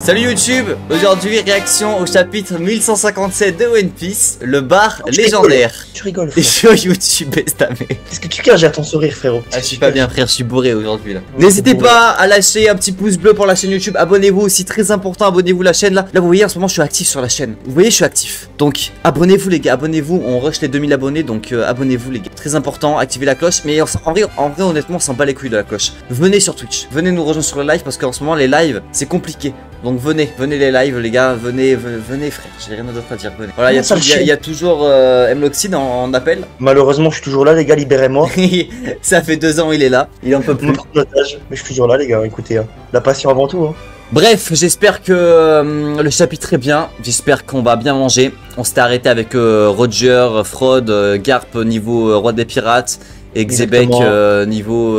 Salut YouTube, aujourd'hui réaction au chapitre 1157 de One Piece, le bar légendaire. Tu rigoles Et frère. sur YouTube, estamé. Est-ce que tu caches à ton sourire frérot? Ah, je suis pas bien frère, je suis bourré aujourd'hui là. N'hésitez pas à lâcher un petit pouce bleu pour la chaîne YouTube, abonnez-vous aussi, très important, abonnez-vous la chaîne là. Là vous voyez en ce moment je suis actif sur la chaîne, vous voyez je suis actif. Donc abonnez-vous les gars, abonnez-vous, on rush les 2000 abonnés donc abonnez-vous les gars. Très important, activez la cloche, mais en vrai honnêtement on s'en bat les couilles de la cloche. Venez sur Twitch, venez nous rejoindre sur le live parce qu'en ce moment les lives c'est compliqué. Donc venez les lives les gars, venez frère, j'ai rien d'autre à dire, venez. Voilà, il y a toujours Mloxine en appel. Malheureusement je suis toujours là les gars, libérez-moi. Ça fait 2 ans il est là, il en peut plus. Mais je suis toujours là les gars, écoutez, hein. La passion avant tout hein. Bref, j'espère que le chapitre est bien, j'espère qu'on va bien manger. On s'était arrêté avec Roger, Frode, Garp niveau Roi des Pirates et Xebec niveau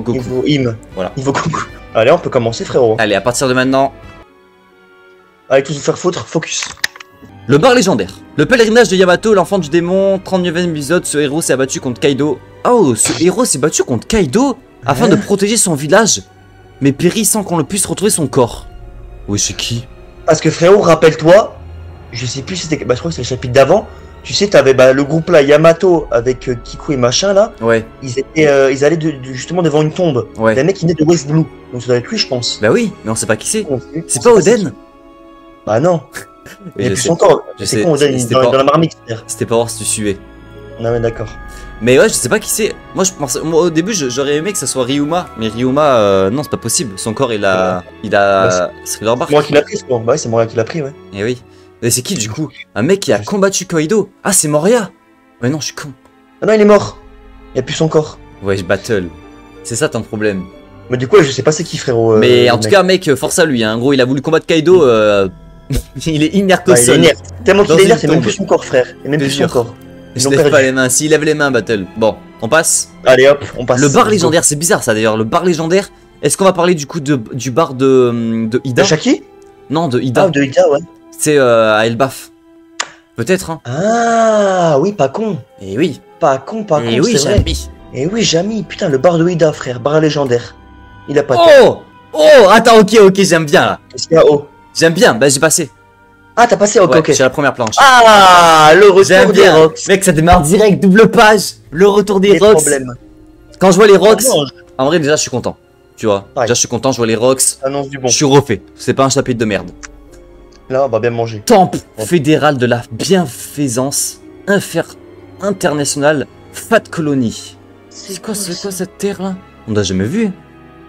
Goku. Niveau Im. Voilà. Niveau Goku. Allez on peut commencer frérot. Allez, à partir de maintenant. Allez tous vous faire foutre, focus. Le bar légendaire. Le pèlerinage de Yamato, l'enfant du démon, 39e épisode, ce héros s'est abattu contre Kaido. Oh, ce héros s'est battu contre Kaido afin de protéger son village, mais périt sans qu'on le puisse retrouver son corps. Oui, c'est qui? Parce que frérot, rappelle-toi, je sais plus si c'était, je crois que c'est le chapitre d'avant. Tu sais, t'avais le groupe là, Yamato avec Kiku et machin là. Ouais. Ils allaient justement devant une tombe. Ouais. Des mecs qui venaient de West Blue. Donc ça doit être lui, je pense. Bah oui, mais on sait pas qui c'est. C'est On pas sait Oden? Bah non. Oui, Il est plus son corps. C'est con, Oden, il est dans la marmite. C'était pas voir si tu suivais. Non mais d'accord. Mais ouais, je sais pas qui c'est. Moi, je pensais, au début, j'aurais aimé que ça soit Ryuma, mais Ryuma, non, c'est pas possible. Son corps, il a, c'est leur barque. C'est moi qui l'a pris, ce corps. Bah ouais, c'est moi qui l'a pris, ouais. Et oui. Mais c'est qui du coup? Un mec qui a combattu Kaido. Ah, c'est Moria. Ouais, non, je suis con. Ah non, il est mort. Il y a plus son corps. Ouais, je battle. C'est ça ton problème. Mais du coup, je sais pas c'est qui, frérot. Mais en tout cas, mec, force à lui. Hein. En gros, il a voulu combattre Kaido. Il est inerte au il est sol. inerte. Tellement qu'il est inerte, c'est même tombe. plus son corps, frère. Et même plus son corps. Je lève pas les mains. S'il lève les mains, battle. Bon, on passe. Allez hop, on passe. Le bar légendaire, c'est bizarre ça d'ailleurs. Le bar légendaire. Est-ce qu'on va parler du coup du bar de Ida? De Shaki? Non, de Ida. Ah, de Ida, ouais. C'est à Elbaf. Peut-être, hein. Ah, oui, pas con. Et oui. Pas con, pas con. Et oui, Jamy. Et oui, Jamy. Putain, le bar de Ida, frère. Bar légendaire. Il a pas de. Oh! Oh! Attends, ok, j'aime bien là. Qu'est-ce qu'il y a? Oh. J'aime bien, bah j'ai passé. Ah, t'as passé? Ok, Ouais, ok. j'ai la première planche. Ah, le retour J'aime des bien. Rocks. Mec, ça démarre direct, double page. Le retour des Rocks. Problème. Quand je vois les Rocks, Non, en vrai, déjà, je suis content. Tu vois, ouais. déjà, je suis content, je vois les Rocks. annonce du bon. Je suis refait. C'est pas un chapitre de merde. Là, on va bien manger. Temple fédéral de la bienfaisance internationale Fat Colony. C'est quoi cette terre là? On n'a jamais vu.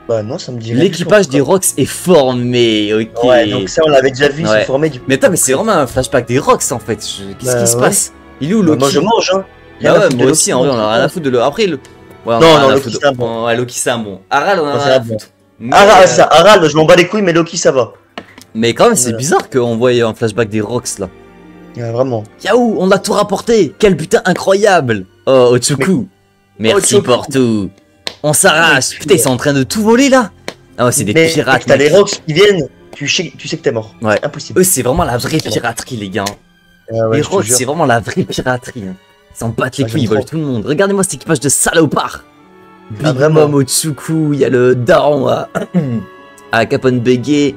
Bah non, ça me dit rien. L'équipage des Rocks est formé, ok. Ouais, donc ça on l'avait déjà vu, Ouais. se former du coup. Mais attends, mais c'est vraiment un flashback des Rocks en fait. Qu'est-ce qui se passe? Il est où Loki? Moi je mange, hein. Bah ouais, moi aussi, en vrai, on a rien à foutre de le. Après, le. Ouais, non, Loki c'est un bon. Ouais, Loki c'est un bon. Aral, on en a rien à foutre. Aral, je m'en bats les couilles, mais Loki ça va. Mais quand même, c'est bizarre qu'on voit un flashback des Rocks là. Ouais, vraiment. Yaou, on a tout rapporté. Quel butin incroyable. Oh, Ochoku. Merci pour tout. On s'arrache. Putain, ils sont en train de tout voler là. Ah ouais, c'est des pirates. T'as les Rocks qui viennent, tu sais que t'es mort. Ouais. Impossible. Eux, c'est vraiment la vraie piraterie, les gars. Ouais, les Rocks, c'est vraiment la vraie piraterie. Hein. Ils s'en battent les couilles, ils volent tout le monde. Regardez-moi cet équipage de salopards. Big Mom Otsuku, il y a le daron à Capone Bege,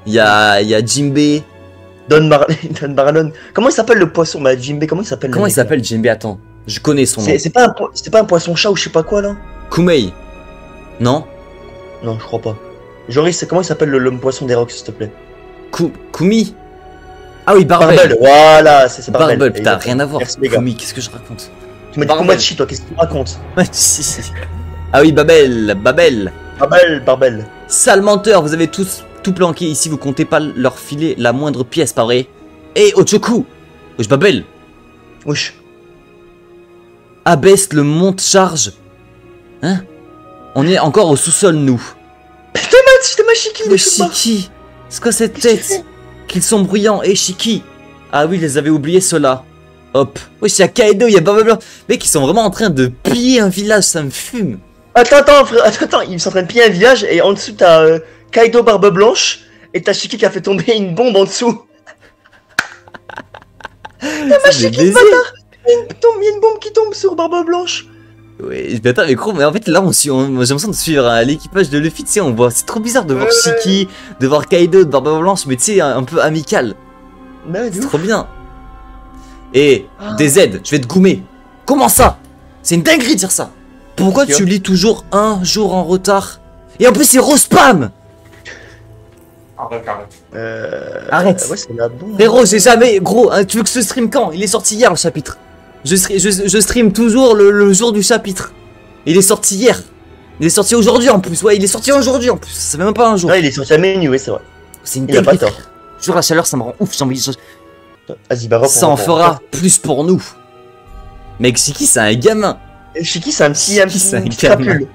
il y a Jinbe. Don Marlon. Comment il s'appelle le poisson? Bah Jinbe, comment il s'appelle? Comment il s'appelle Jinbe? Attends, je connais son nom. C'est pas un poisson chat ou je sais pas quoi là? Kumei. Non? Non, je crois pas. Joris, comment il s'appelle l'homme poisson des Rocks, s'il te plaît? Kumi. Ah oui, Barbel. Voilà, c'est Barbel. Barbel, putain, rien à voir. Merci, Kumi, qu'est-ce que je raconte? Tu m'as dit Komachi, toi, qu'est-ce que tu racontes? Ah oui, Babel. Barbel. Sale menteur, vous avez tous tout planqué ici, vous comptez pas leur filer la moindre pièce, pas vrai? Eh, Ochoku. Wesh, Babel. Wesh. Abaisse le monte-charge. Hein? On est encore au sous-sol, nous. Putain, ma Shiki, le Shiki. C'est quoi cette tête? Qu'ils sont bruyants, et Shiki. Ah oui, je les avais oubliés, ceux-là. Hop. Wesh, il y a Kaido, il y a blablabla. Mec, ils sont vraiment en train de piller un village, ça me fume. Attends, frère, attends, ils sont en train de piller un village et en dessous t'as Kaido barbe blanche et t'as Shiki qui a fait tomber une bombe en dessous. Ma Shiki, bâtard! Il y a une bombe qui tombe sur barbe blanche. Ouais, mais attends, mais gros, mais en fait là j'ai l'impression de suivre l'équipage de Luffy, tu sais, on voit, c'est trop bizarre de voir Shiki, de voir Kaido, de voir Barbe Blanche, mais tu sais, un peu amical. C'est trop bien. Et DZ, je vais te goumer. Comment ça? C'est une dinguerie de dire ça. Pourquoi tu lis toujours un jour en retard? Et en plus c'est Rospam. Arrête. Ouais, c'est la bombe. Frérot, j'ai jamais, gros, hein, tu veux que ce stream quand? Il est sorti hier le chapitre. Je stream toujours le jour du chapitre. Il est sorti hier. Il est sorti aujourd'hui en plus. Ouais, il est sorti aujourd'hui en plus. Ça fait même pas un jour. Ouais, il est sorti à minuit, ouais, c'est vrai. C'est une dinguerie. Toujours la chaleur, ça me rend ouf. Vas-y, bah, ça en fera plus pour nous. Mec, Shiki, c'est un gamin. Shiki, c'est un petit crapule.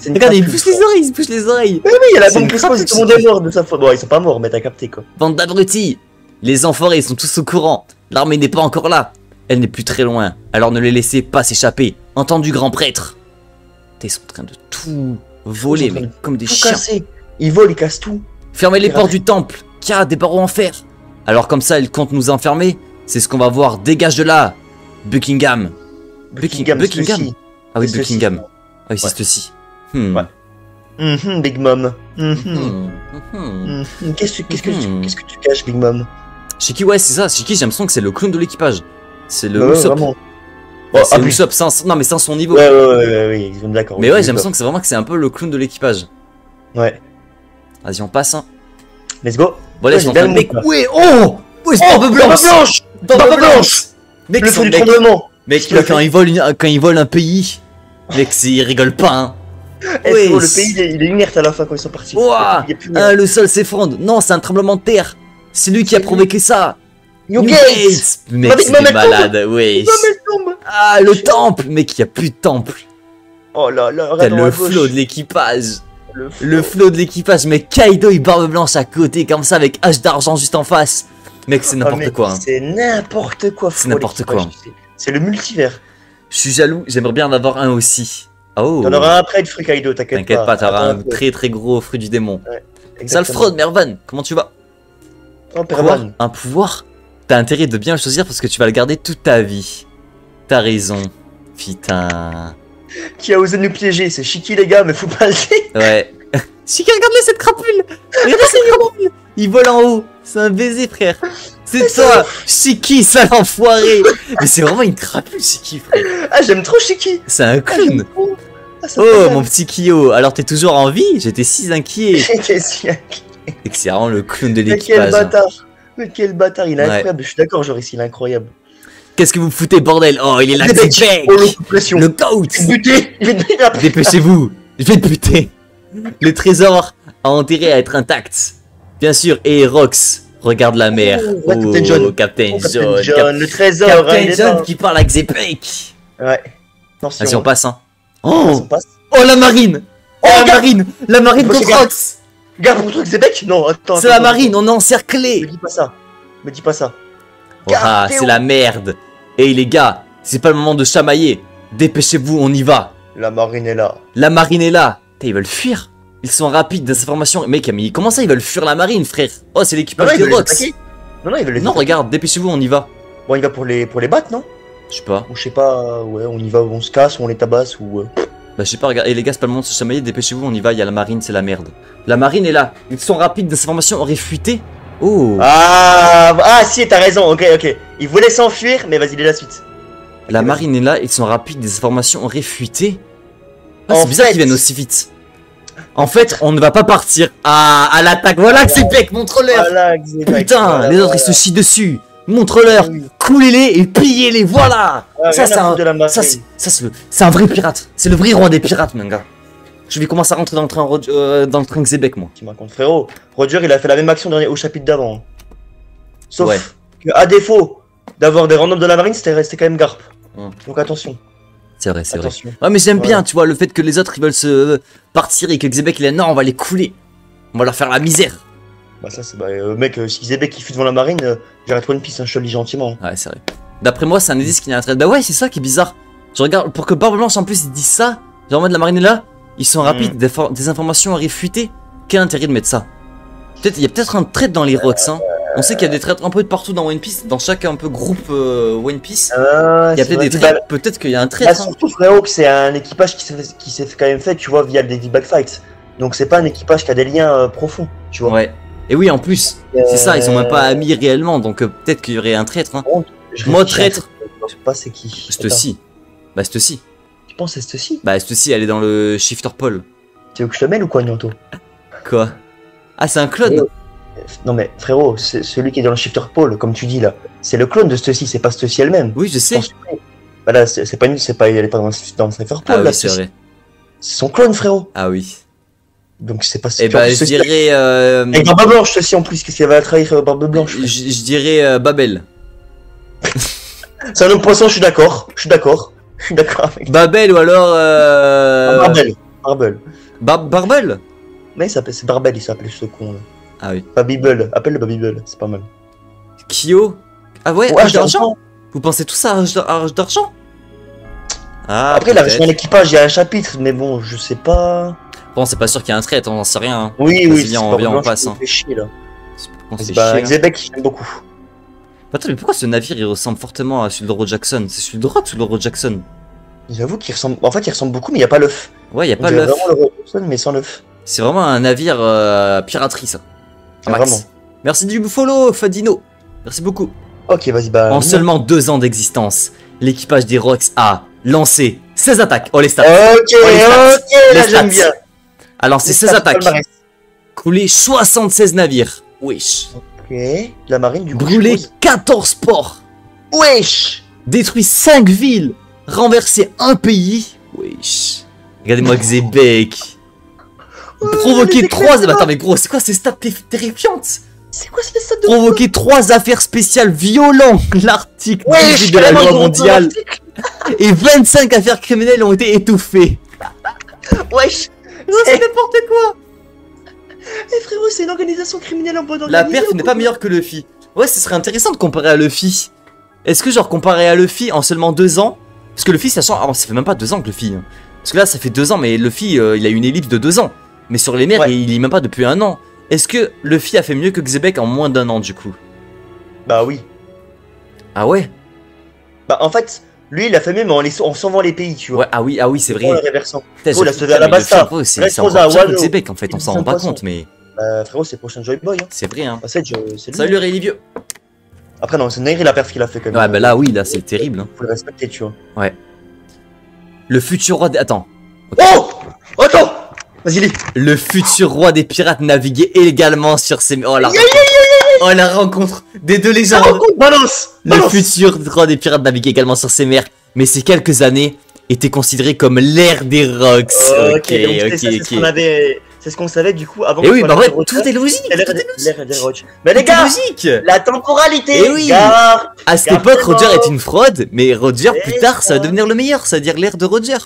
Regarde, il bouge les oreilles, il bouge les oreilles. Oui, il y a la bombe qui se pose, tout le monde est mort de sa faute. Bon, ils sont pas morts, mais t'as capté quoi. Bande d'abrutis. Les enfoirés sont tous au courant. L'armée n'est pas encore là. Elle n'est plus très loin, alors ne les laissez pas s'échapper. Entendu, grand prêtre? Ils sont en train de tout voler, mais comme des chiens. Casser. Ils volent, ils cassent tout. Fermez les portes du temple, qui a des barreaux en fer. Alors comme ça, ils comptent nous enfermer. C'est ce qu'on va voir. Dégage de là, Buckingham. Buckingham. Ah oui, Buckingham. Ah oui, c'est ceci. Ouais. Big Mom. Qu'est-ce que tu caches, Big Mom? Shiki, ouais, c'est ça. Shiki, j'ai l'impression que c'est le clown de l'équipage. C'est le Usopp. C'est Usopp, non mais sans son niveau. Ouais, ils sont d'accord. Mais ouais, j'ai l'impression que c'est vraiment que c'est un peu le clown de l'équipage. Ouais. Vas-y, on passe. Hein. Let's go. Bon, là, je suis en train de mec. Ouais, oh! Ouais, c'est Barbe Blanche! Barbe Blanche! Mec, le feu du tremblement. Mec, quand il vole un pays, mec, il rigole pas, hein. Ouais, le pays, il est inerte à la fin quand ils sont partis. Ouah, le sol s'effondre. Non, c'est un tremblement de terre. C'est lui qui a provoqué ça. New Gates. Mec, c'est malade, ouais. Ah, le temple. Mec, il y a plus de temple. Oh là là, t'as le flot de l'équipage. Le flot de l'équipage. Mais Kaido, il Barbe Blanche à côté, comme ça, avec hache d'argent juste en face. Mec, c'est n'importe quoi. C'est n'importe quoi. C'est n'importe quoi. C'est le multivers. Je suis jaloux, j'aimerais bien en avoir un aussi. Oh. T'en auras un après de fruit Kaido, t'inquiète pas. T'inquiète pas, t'auras un très gros fruit du démon. Sale fraude, Mervan, comment tu vas? Oh, Mervan. Un pouvoir? T'as intérêt de bien le choisir parce que tu vas le garder toute ta vie. T'as raison. Putain. Qui a osé nous piéger? C'est Shiki, les gars, mais faut pas le dire. Ouais. Shiki, regarde-le cette crapule. Regarde cette crapule. Il vole en haut. C'est un baiser, frère. C'est toi, Shiki, sale enfoiré. Mais c'est vraiment une crapule, Shiki, frère. Ah, j'aime trop Shiki. C'est un clown. Oh, mon petit Kyo. Alors, t'es toujours en vie? J'étais si inquiet. J'étais si inquiet. C'est vraiment le clown de l'équipage. Quel bâtard. Mais quel bâtard, il est incroyable. Je suis d'accord, Joris, il est incroyable. Qu'est-ce que vous foutez, bordel? Oh, il est là, c'est le goat. Dépêchez-vous, je vais te buter. Le trésor a enterré à être intact. Bien sûr, et Rox, regarde la mer. Oh, Captain John. Le trésor. Captain John qui parle avec Zepek. Ouais. Vas-y, on passe, hein. Oh, la marine. Oh, la marine contre Rox. Garde mon truc, Zepek? Non, attends. C'est la marine, on est encerclé. Me dis pas ça. Me dis pas ça. Ah, c'est la merde. Hey les gars, c'est pas le moment de chamailler. Dépêchez-vous, on y va. La marine est là. La marine est là. Ils veulent fuir. Ils sont rapides dans ces formations. Mec, mais comment ça ils veulent fuir la marine, frère? Oh, c'est l'équipage de Rox. Non, ils veulent les Non, regarde, dépêchez-vous, on y va. Bon, il va pour les battre, non? Je sais pas. Ou je sais pas, ouais, on y va, on se casse, on les tabasse ou... Bah, je sais pas, regarde. Et les gars, c'est pas le moment de se chamailler, dépêchez-vous, on y va. Il y a la marine, c'est la merde. La marine est là. Ils sont rapides dans ces formations, auraient fuité. Oh. Ah, si, t'as raison, ok. Ils voulaient s'enfuir, mais vas-y, lis la suite. La marine est là, ils sont rapides, des informations auraient fuité. Ah, c'est bizarre qu'ils viennent aussi vite. En fait, on ne va pas partir à l'attaque. Voilà que c'est Beck, montre-leur. Putain, les autres ils se chient dessus. Montre-leur, coulez-les et pillez-les, voilà. Ça c'est un vrai pirate. C'est le vrai roi des pirates, mon gars. Je vais commencer à rentrer dans le train Xebec, moi. Tu m'as compte, frérot. Roger, il a fait la même action au chapitre d'avant. Sauf que, à défaut d'avoir des randoms de la marine, c'était resté quand même Garp. Donc attention. C'est vrai, c'est vrai. Ouais, mais j'aime bien, tu vois, le fait que les autres ils veulent se partir et que Xebec il est non, on va les couler. On va leur faire la misère. Bah, ça, c'est. Mec, si Xebec il fuit devant la marine, j'arrête One Piece, je te le dis gentiment. Ouais, c'est vrai. D'après moi, c'est un indice qui est un trait. Bah, ouais, c'est ça qui est bizarre. Je regarde, pour que Barbe Blanche en plus il dise ça, genre en mode la marine est là, ils sont rapides, des informations à réfuter. Quel intérêt de mettre ça? Il y a peut-être un trait dans les rocks, hein. On sait qu'il y a des traîtres un peu de partout dans One Piece, dans chaque un peu groupe One Piece. Il y a peut-être des traîtres, peut-être qu'il y a un traître. Bah, surtout frérot que c'est un équipage qui s'est quand même fait, tu vois, via des Back Fights. Donc c'est pas un équipage qui a des liens profonds, tu vois. Ouais. Et oui, en plus, c'est ça, ils sont même pas amis réellement, donc peut-être qu'il y aurait un traître. Hein. Moi, traître. Je sais pas c'est qui. Stussy. Bah, Stussy. Tu penses c'est Stussy? Bah, Stussy, elle est dans le Shifter Pole. Tu veux que je te mêle ou quoi, Nyanto? Quoi? Ah, c'est un clone? Non mais frérot, c'est celui qui est dans le Shifter Pole, comme tu dis là. C'est le clone de Stussy, c'est pas Stussy elle-même. Oui, je sais. Bah là, c'est pas elle est pas dans le Shifter Pole, Ah là, oui, c'est vrai. C'est son clone, frérot. Ah oui. Donc c'est pas Eh bah, je dirais. Avec Barbe Blanche, Stussy en plus, qu'est-ce qu'il va à trahir Barbe Blanche? Je dirais Babel. C'est un homme poisson, je suis d'accord. Je suis d'accord avec. Babel ou alors. Barbel. Barbel? Mais c'est Barbel, il s'appelait ce con là. Ah oui. Babybel, appelle le Babybel, c'est pas mal. Kyo? Ah ouais, Arche d'argent? Vous pensez tous à Arche d'argent? Ah, après, il a rejoint l'équipage, il y a un chapitre, mais bon, je sais pas. Bon, c'est pas sûr qu'il y a un traître, on n'en sait rien. Hein. Oui, Viens, on passe. Hein. Chier, là. C'est bah, Xebec, j'aime beaucoup. Attends, mais pourquoi ce navire il ressemble fortement à celui de Road Jackson? C'est celui de Rock ou le Road Jackson? J'avoue qu'il ressemble. En fait, il ressemble beaucoup, mais il n'y a pas l'œuf. Ouais, il n'y a pas l'œuf. C'est vraiment le Road Jackson, mais sans l'œuf. C'est vraiment un navire piraterie, ça. Ah, vraiment. Merci du follow, Fadino. Merci beaucoup. Ok, vas-y, bah. En seulement 2 ans d'existence, l'équipage des Rocks a lancé 16 attaques. Oh, les stats. Ok, là, j'aime bien. A lancé 16 attaques. Coulé 76 navires. Wesh. Ok, la marine du coup. Brûlé 14 ports. Wesh. Détruit 5 villes. Renversé un pays. Wesh. Regardez-moi Xebec. Provoqué 3... Attends mais gros, c'est quoi ces stats terrifiantes? C'est quoi ces stats de... Provoqué 3 affaires spéciales violant l'article de la loi mondiale. Et 25 affaires criminelles ont été étouffées. Wesh. C'est n'importe quoi. Eh frérot, c'est une organisation criminelle en bonne organisation. La perf n'est pas meilleure que Luffy. Ouais, ce serait intéressant de comparer à Luffy. Est-ce que genre comparer à Luffy en seulement 2 ans? Parce que Luffy ça change... Oh, ça fait même pas 2 ans que Luffy. Parce que là ça fait 2 ans, mais Luffy il a une ellipse de 2 ans. Mais sur les mers, il lit même pas depuis 1 an. Est-ce que Luffy a fait mieux que Xebec en moins d'1 an du coup? Bah oui. Ah ouais? Bah en fait, lui il a fait mieux mais en sauvant les pays, tu vois. Ouais, ah oui, c'est vrai. Oh, le réversant. Oh, la sauvé à la Basta. C'est encore pire que Xebec en fait, on s'en rend pas compte mais... frérot, c'est le prochain Joy Boy. Hein. C'est vrai hein. Salut Réli vieux. Après non, c'est Nairi la perf qu'il a fait quand même. Ouais bah là oui, là c'est terrible. Hein. Faut le respecter, tu vois. Ouais. Le futur roi des... Attends. Okay. Oh, attends. Vas-y, lis. Le futur roi des pirates naviguait également sur ces... Oh la rencontre des deux légendes. Balance. Le futur roi des pirates naviguait également sur ces mers, mais ces quelques années étaient considérées comme l'ère des Rocks. Ok. C'est ce qu'on savait du coup avant. Et oui, bah ouais, tout est logique. L'ère des Rocks. Mais les gars, la temporalité. Et oui. À cette époque, Roger est une fraude, mais Roger plus tard, ça va devenir le meilleur, c'est-à-dire l'ère de Roger.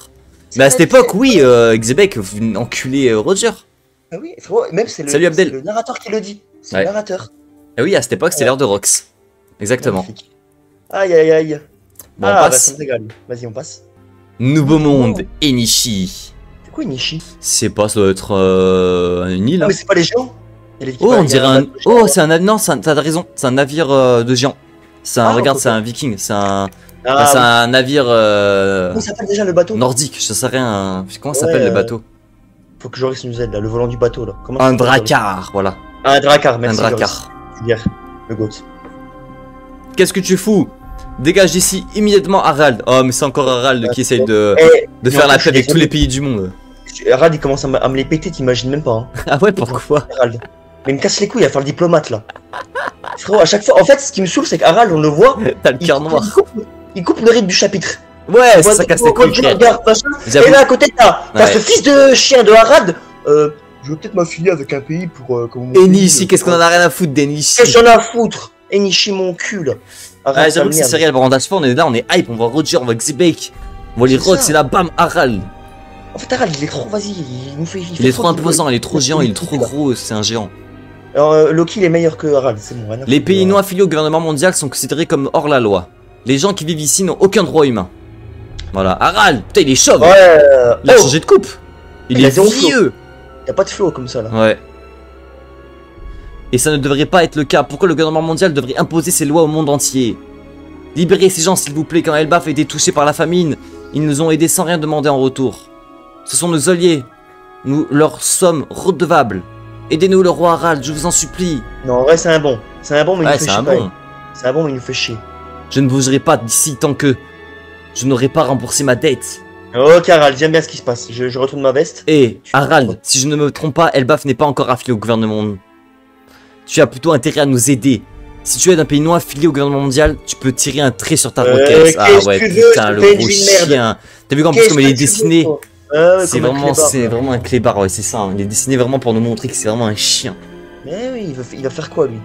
Mais à cette époque, oui, Xebec, enculé Roger. Ah oui, frérot, même c'est le narrateur qui le dit. C'est le narrateur. Ah oui, à cette époque, c'est l'ère de Rocks. Exactement. Aïe aïe aïe. Bon, on passe. Vas-y, on passe. Nouveau monde, Enishi. C'est quoi Enishi? C'est pas, ça doit être une île. Ah, mais c'est pas les géants? Oh, on dirait un. Oh, c'est un. Non, t'as raison, c'est un navire de géant. C'est un. Regarde, c'est un viking. C'est un. C'est un navire. Comment s'appelle déjà le bateau? Nordique, je sais rien. Comment s'appelle le bateau? Faut que Joris nous aide là, le volant du bateau là. Un drakkar, voilà. Un drakkar, merci. Un drakkar. Le goat. Qu'est-ce que tu fous? Dégage d'ici immédiatement Harald. Oh, mais c'est encore Harald qui essaye de faire la paix avec tous les pays du monde. Harald il commence à me les péter, t'imagines même pas. Hein. Ah ouais, pourquoi? Harald. Mais il me casse les couilles à faire le diplomate là. Frérot, à chaque fois, en fait, ce qui me saoule, c'est qu'Harald, on le voit. T'as le cœur noir. Il coupe le rythme du chapitre. Ouais, ça casse les couilles. Et là, à côté, t'as ce fils de chien de Harald. Je veux peut-être m'affilier avec un pays pour. Enishi, qu'est-ce qu'on en a rien à foutre d'Enishi? Qu'est-ce qu'on en a à foutre? Enishi, mon cul là. Ah, j'avoue que c'est sérieux, on est là, on est hype, on voit Roger, on voit Xebec. On voit les Rocks, c'est là, bam, Harald. En fait, Harald, il est trop, vas-y, il nous fait. Il est trop imposant, il est trop géant, il est trop gros, c'est un géant. Alors, Loki, il est meilleur que Harald, c'est bon. Les pays non affiliés au gouvernement mondial sont considérés comme hors la loi. Les gens qui vivent ici n'ont aucun droit humain. Voilà, Harald, putain, il est chauve. Ouais. Il a changé de coupe. Il est vieux. Y'a pas de flow comme ça là. Ouais. Et ça ne devrait pas être le cas. Pourquoi le gouvernement mondial devrait imposer ses lois au monde entier? Libérez ces gens s'il vous plaît. Quand Elbaf a été touché par la famine, ils nous ont aidés sans rien demander en retour. Ce sont nos alliés. Nous leur sommes redevables. Aidez-nous le roi Harald, je vous en supplie. Non, en vrai c'est un bon. C'est un bon mais il Ouais, nous fait c'est chier. un bon. C'est un bon mais il nous fait chier. Je ne bougerai pas d'ici tant que je n'aurai pas remboursé ma dette. Ok Harald, j'aime bien ce qui se passe. Je retourne ma veste. Et Harald, si je ne me trompe pas, Elbaf n'est pas encore affilié au gouvernement. Tu as plutôt intérêt à nous aider. Si tu es d'un pays non affilié au gouvernement mondial, tu peux tirer un trait sur ta requête. Ah ouais, putain, le gros chien. T'as vu qu'en plus comme il est dessiné, c'est vraiment un clébard, ouais, c'est ça. Hein. Il est dessiné vraiment pour nous montrer que c'est vraiment un chien. Mais oui, il va faire quoi lui?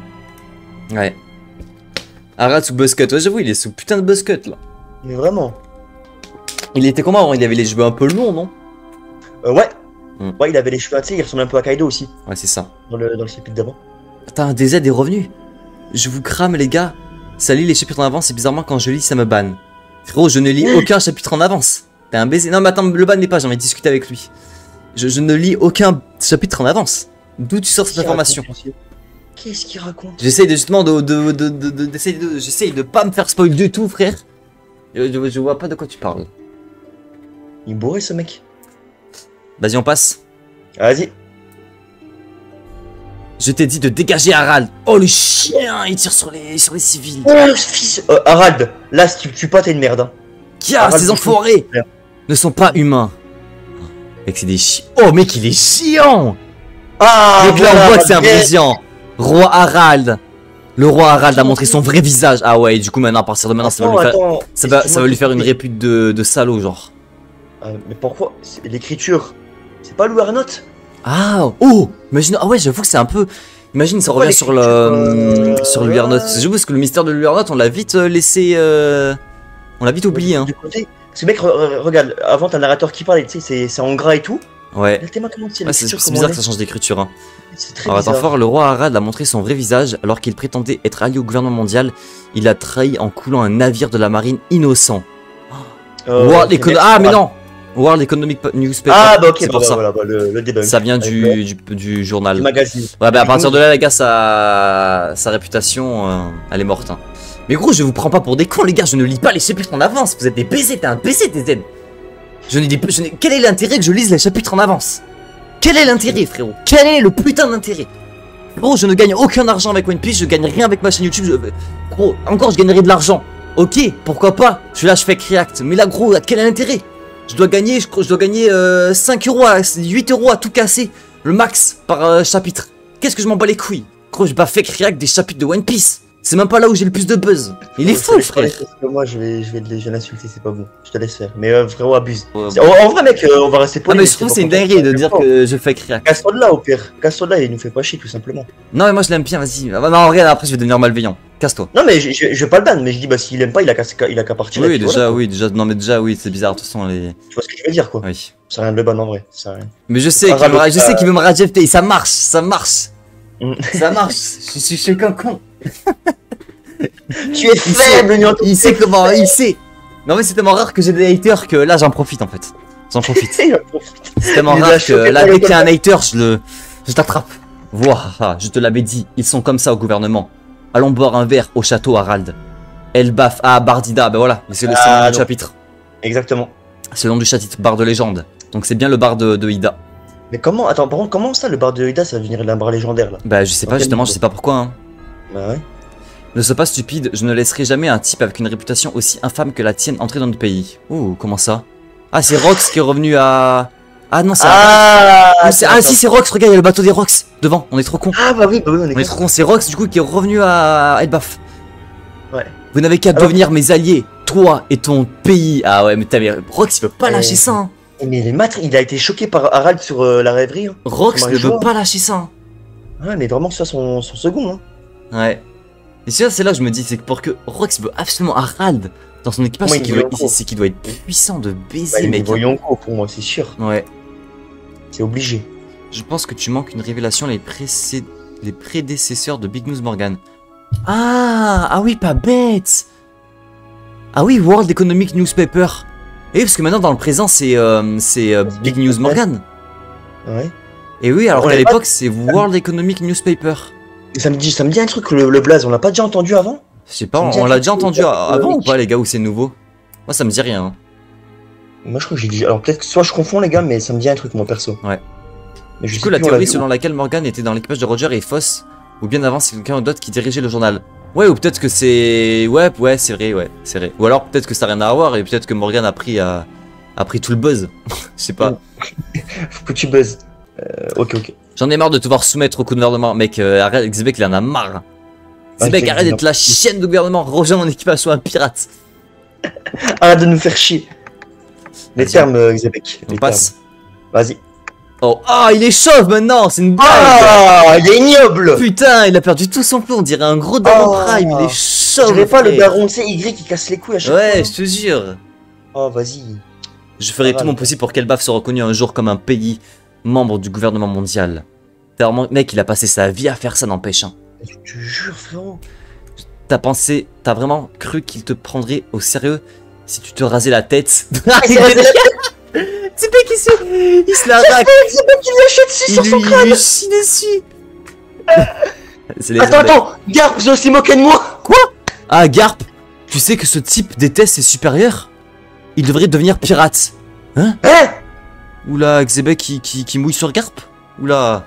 Ouais. Harald sous buzzcut, ouais j'avoue, il est sous putain de buzzcut là. Mais vraiment. Il était comment avant? Il avait les cheveux un peu longs, non? Ouais. Ouais, il avait les cheveux, tu sais, il ressemble un peu à Kaido aussi. Ouais, c'est ça. Dans le chapitre d'avant. Attends, DZ est revenu. Je vous crame les gars. Ça lit les chapitres en avance et bizarrement quand je lis ça me banne. Frérot, je ne lis aucun chapitre en avance. T'es un baiser. Non mais attends, le banne n'est pas, j'ai envie de discuter avec lui. Je ne lis aucun chapitre en avance. D'où tu sors cette information? Qu'est-ce qu'il raconte? J'essaye justement j'essaye de pas me faire spoil du tout frère. Je vois pas de quoi tu parles. Il est bourré ce mec. Vas-y on passe. Vas-y. Je t'ai dit de dégager Harald. Oh le chien, il tire sur les civils. Oh le fils. Harald, là si tu le tues pas t'es une merde. Hein. Qui a ces enfoirés ne sont pas humains. Mec c'est des chiens. Oh mec il est chiant. Ah mec là on voit que c'est un vrai géant. Roi Harald. Le roi Harald a montré son vrai visage. Ah ouais, du coup maintenant à partir de maintenant ça va lui faire une répute de salaud genre. Mais pourquoi? L'écriture, c'est pas Louis Arnott? Ah oh, imagine, ah ouais j'avoue que c'est un peu. Imagine ça revient sur Louis Arnott. J'avoue parce que le mystère de Louis Arnott on l'a vite laissé, on l'a vite oublié hein. Ce mec regarde, avant t'as un narrateur qui parle, tu sais c'est en gras et tout. Ouais. Ouais, c'est bizarre que ça change d'écriture hein. C'est très Alors bizarre. attends fort, le roi Harald a montré son vrai visage alors qu'il prétendait être allié au gouvernement mondial. Il a trahi en coulant un navire de la marine innocent. Ah mais non. World Economic Newspaper. Ah bah ok, c'est pour ça. Voilà, le debunk. Ça vient du journal. Du magazine. Ouais bah à partir de là les gars sa réputation elle est morte hein. Mais gros je vous prends pas pour des cons les gars, je ne lis pas les chapitres en avance. Vous êtes des baisers, t'es un baiser TZ. Quel est l'intérêt que je lise les chapitres en avance? Quel est l'intérêt frérot? Quel est le putain d'intérêt? Gros je ne gagne aucun argent avec One Piece, je gagne rien avec ma chaîne YouTube. Gros encore je gagnerai de l'argent. Ok pourquoi pas, je fais React. Mais là gros quel est l'intérêt? Je dois gagner 5 euros, 8 euros à tout casser. Le max par chapitre. Qu'est-ce que je m'en bats les couilles? Gros, je vais pas fake react des chapitres de One Piece. C'est même pas là où j'ai le plus de buzz. Il est fou, frère. Moi, je vais l'insulter, c'est pas bon. Je te laisse faire. Mais frérot, abuse. En vrai, mec, on va rester poli. Ah, mais je trouve c'est une dinguerie de dire que je fake react. Casse-toi de là, au pire. Casse-toi de là, il nous fait pas chier, tout simplement. Non, mais moi je l'aime bien, vas-y. Non, regarde, après je vais devenir malveillant. Casse-toi. Non, mais je vais pas le ban, mais je dis, bah, s'il aime pas, il a qu'à partir. Oui, déjà, non, mais déjà, oui, c'est bizarre, de toute façon, les. Tu vois ce que je veux dire, quoi. Oui. C'est rien de le ban en vrai. Rien. Mais je sais qu'il veut me rajouter, ça marche, ça marche. Ça marche, je suis quelqu'un con. Tu es faible, il sait comment, il sait. Mais en fait, c'est tellement rare que j'ai des haters que là, j'en profite en fait. J'en profite. C'est tellement rare que là, dès qu'il y a un hater, je t'attrape. Voilà, je te l'avais dit, ils sont comme ça au gouvernement. Allons boire un verre au château Harald. Elbaf à Bardida, ben voilà, c'est le nom du chapitre. Exactement. C'est le nom du chapitre, bar de légende. Donc c'est bien le bar de Ida. Mais comment, attends, par contre, comment ça, le bar de Ida, ça va devenir un bar légendaire là? Bah, je sais pas, justement, je sais pas pourquoi. Hein. Bah ouais. Ne sois pas stupide, je ne laisserai jamais un type avec une réputation aussi infâme que la tienne entrer dans notre pays. Ouh, comment ça? Ah, c'est Rox qui est revenu à... Ah non, c'est... Ah si, c'est Rox, regarde, il y a le bateau des Rox devant, on est trop con. Ah bah oui, on est trop con, c'est Rox du coup qui est revenu à Elbaf. Ouais. Vous n'avez qu'à devenir mes alliés, toi et ton pays. Ah ouais, mais Rox il veut pas lâcher ça. Hein. Mais il a été choqué par Harald sur la rêverie. Hein. Rox ne veut pas lâcher ça. Hein. Ouais, mais vraiment, c'est son second. Hein. Ouais. Et c'est là que je me dis, c'est que pour que Rox veut absolument Harald dans son équipage, c'est qu'il doit être puissant de baiser, mec. Voyons pour moi, c'est sûr. Ouais. C'est obligé. Je pense que tu manques une révélation, les prédécesseurs de Big News Morgan. Ah oui, pas bête. Ah oui, World Economic Newspaper. Et parce que maintenant dans le présent c'est Big News Morgan. Ouais. Et oui, alors qu'à l'époque c'est World Economic Newspaper. Ça me dit un truc, le blaze, on l'a pas déjà entendu avant? Je sais pas, on l'a déjà entendu avant ou pas les gars, ou c'est nouveau? Moi ça me dit rien. Hein. Moi je crois que j'ai dit... Alors peut-être que soit je confonds les gars, mais ça me dit un truc moi perso. Ouais. Mais Du coup la théorie selon laquelle Morgan était dans l'équipage de Roger est fausse, ou bien avant c'est quelqu'un d'autre qui dirigeait le journal. Ouais, ou peut-être que c'est... Ouais, c'est vrai, c'est vrai. Ou alors peut-être que ça n'a rien à voir et peut-être que Morgan a pris tout le buzz. Je sais pas. Foutu buzz. Ok. J'en ai marre de te voir soumettre au gouvernement, mec. Arrête, Xebec il en a marre. Xebec, arrête d'être la chienne du gouvernement. Rejoins mon équipage, sois un pirate. Arrête de nous faire chier. Les termes, Xebec. On passe. Vas-y. Oh, ah, il est chauve maintenant, c'est une blague. Ah, il est ignoble. Putain, il a perdu tout son plomb, on dirait un gros Daron Prime, il est chauve. Je dirais pas le daron, c'est Y qui casse les couilles à chaque fois. Ouais, je te jure. Oh, vas-y. Je ferai tout mon possible pour qu'Elbaf soit reconnu un jour comme un pays membre du gouvernement mondial. Mec, il a passé sa vie à faire ça, n'empêche. Hein. Je te jure, frérot. T'as vraiment cru qu'il te prendrait au sérieux si tu te rasais la tête? C'est pas qu'il se la raque. C'est pas qu'il lui achète dessus sur son crâne. Il lui chie dessus. Attends, Garp, j'ai aussi moqué de moi. Quoi? Ah, Garp, tu sais que ce type déteste ses supérieurs? Il devrait devenir pirate. Hein? Oula, Xebec qui mouille sur Garp? Oula,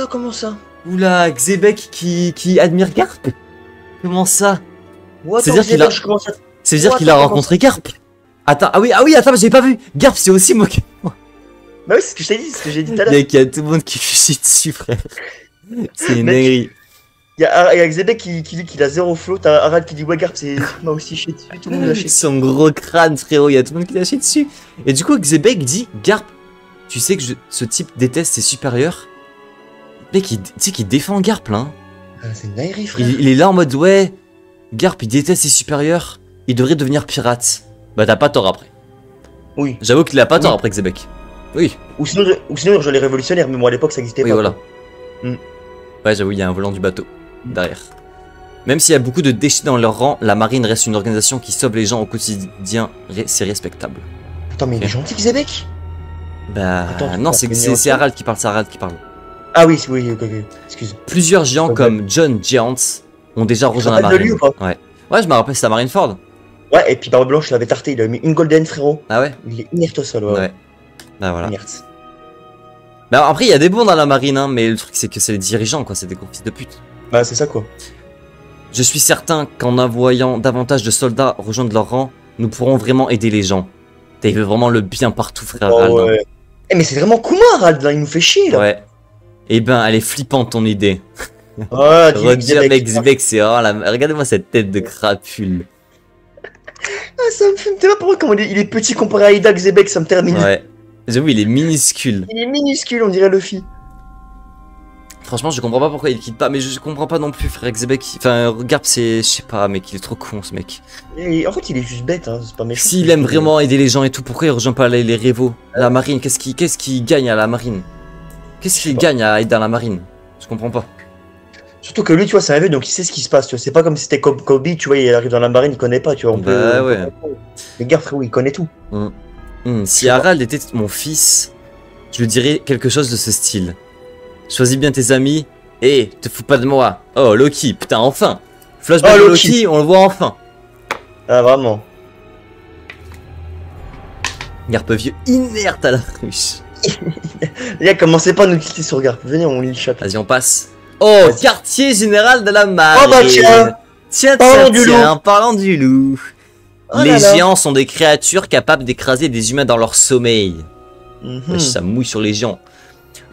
comment ça? Oula, Xebec qui admire Garp? Comment ça? C'est-à-dire qu'il a rencontré Garp? Attends, ah oui, attends, j'ai pas vu. Garp, c'est aussi moqué. Bah oui, c'est ce que je t'ai dit, c'est ce que j'ai dit tout à l'heure. Mec, il y a tout le monde qui chie dessus, frère. C'est une dinguerie. Il y a Xebec qui dit qu'il a zéro flow, t'as Harald qui dit ouais Garp c'est m'a aussi chié dessus, tout le monde l'a chié. Son gros crâne frérot, il y a tout le monde qui l'a chié dessus. Et du coup Xebec dit Garp, tu sais que ce type déteste ses supérieurs. Mec, tu sais qu'il défend Garp là. Hein. Ah, c'est une dinguerie frère. Il est là en mode ouais, Garp il déteste ses supérieurs, il devrait devenir pirate. Bah t'as pas tort après. Oui. J'avoue qu'il a pas tort après Xebec. Oui. Ou sinon je les révolutionnaires, mais moi à l'époque ça existait pas. Voilà. Ouais j'avoue il y a un volant du bateau. Derrière. Même s'il y a beaucoup de déchets dans leur rang, la marine reste une organisation qui sauve les gens au quotidien, c'est respectable. Attends, mais il est gentil, Xebec? Bah non, c'est Harald qui parle, Ah oui, ok, excuse. Plusieurs géants comme John Giants ont déjà rejoint la marine. Ouais, je me rappelle, c'est à Marineford. Ouais, et puis Barbe Blanche, il avait tarté, il a mis une golden, frérot. Ah ouais? Il est inerte au sol, ouais. Bah voilà. Inerte. Bah après, il y a des bons dans la marine, hein, mais le truc c'est que c'est les dirigeants, quoi, c'est des gros fils de pute. Bah c'est ça, quoi. Je suis certain qu'en envoyant davantage de soldats rejoindre leur rang, nous pourrons vraiment aider les gens. T'as vu vraiment le bien partout, frère Harald. Ouais. Eh mais c'est vraiment Kuma, Harald, là, il nous fait chier, là. Ouais. Eh ben, elle est flippante, ton idée. Ouais, Roger Xebec, c'est vraiment la... Regardez-moi cette tête de crapule. Ah, ça me fume, tu vois pourquoi comment il est petit comparé à Ida Xebec, ça me termine. Ouais. J'avoue, il est minuscule. Il est minuscule, on dirait Luffy. Franchement, je comprends pas pourquoi il quitte pas, mais je comprends pas non plus, frère Xebec. Enfin, regarde, c'est. Je sais pas, mec, il est trop con ce mec. Et en fait, il est juste bête, hein, c'est pas méchant. S'il aime vraiment aider les gens et tout, pourquoi il rejoint pas les révos? La marine, qu'est-ce qu'il gagne à la marine? Qu'est-ce qu'il gagne à être dans la marine? Je comprends pas. Surtout que lui, tu vois, c'est un vieux, donc il sait ce qui se passe, tu vois. C'est pas comme si c'était Kobe, tu vois, il arrive dans la marine, il connaît pas, tu vois. Ouais. Les gars, frérot, il connaît tout. Si Harald était mon fils, je lui dirais quelque chose de ce style. Choisis bien tes amis et te fous pas de moi. Oh, Loki, putain, enfin. Flashback de Loki, on le voit enfin. Ah, vraiment. Garpe vieux inerte à la ruche. Les gars, commencez pas à nous quitter sur Garpe. Venez, on lit le chapitre. Vas-y, on passe. Oh, quartier général de la marine. Oh bah tiens. Parlant du loup. Les géants sont des créatures capables d'écraser des humains dans leur sommeil. Ça mouille sur les géants.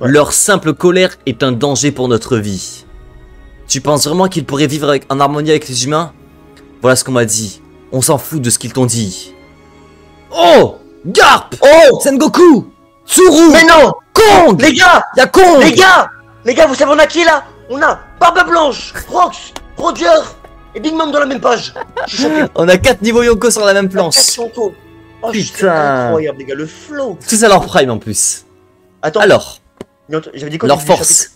Ouais. Leur simple colère est un danger pour notre vie. Tu penses vraiment qu'ils pourraient vivre en harmonie avec les humains? Voilà ce qu'on m'a dit. On s'en fout de ce qu'ils t'ont dit. Oh, Garp. Oh, Sengoku. Tsuru. Mais non. Kong. Les gars. Y'a Kong. Les gars, vous savez on a qui là? On a Barbe Blanche, Rox, Roger et Big Mom dans la même page. On a 4 niveaux Yonko sur la même planche. Oh putain, incroyable les gars, le flow. Tout ça leur prime en plus. Attends. Alors. J'avais dit quoi? Leur force.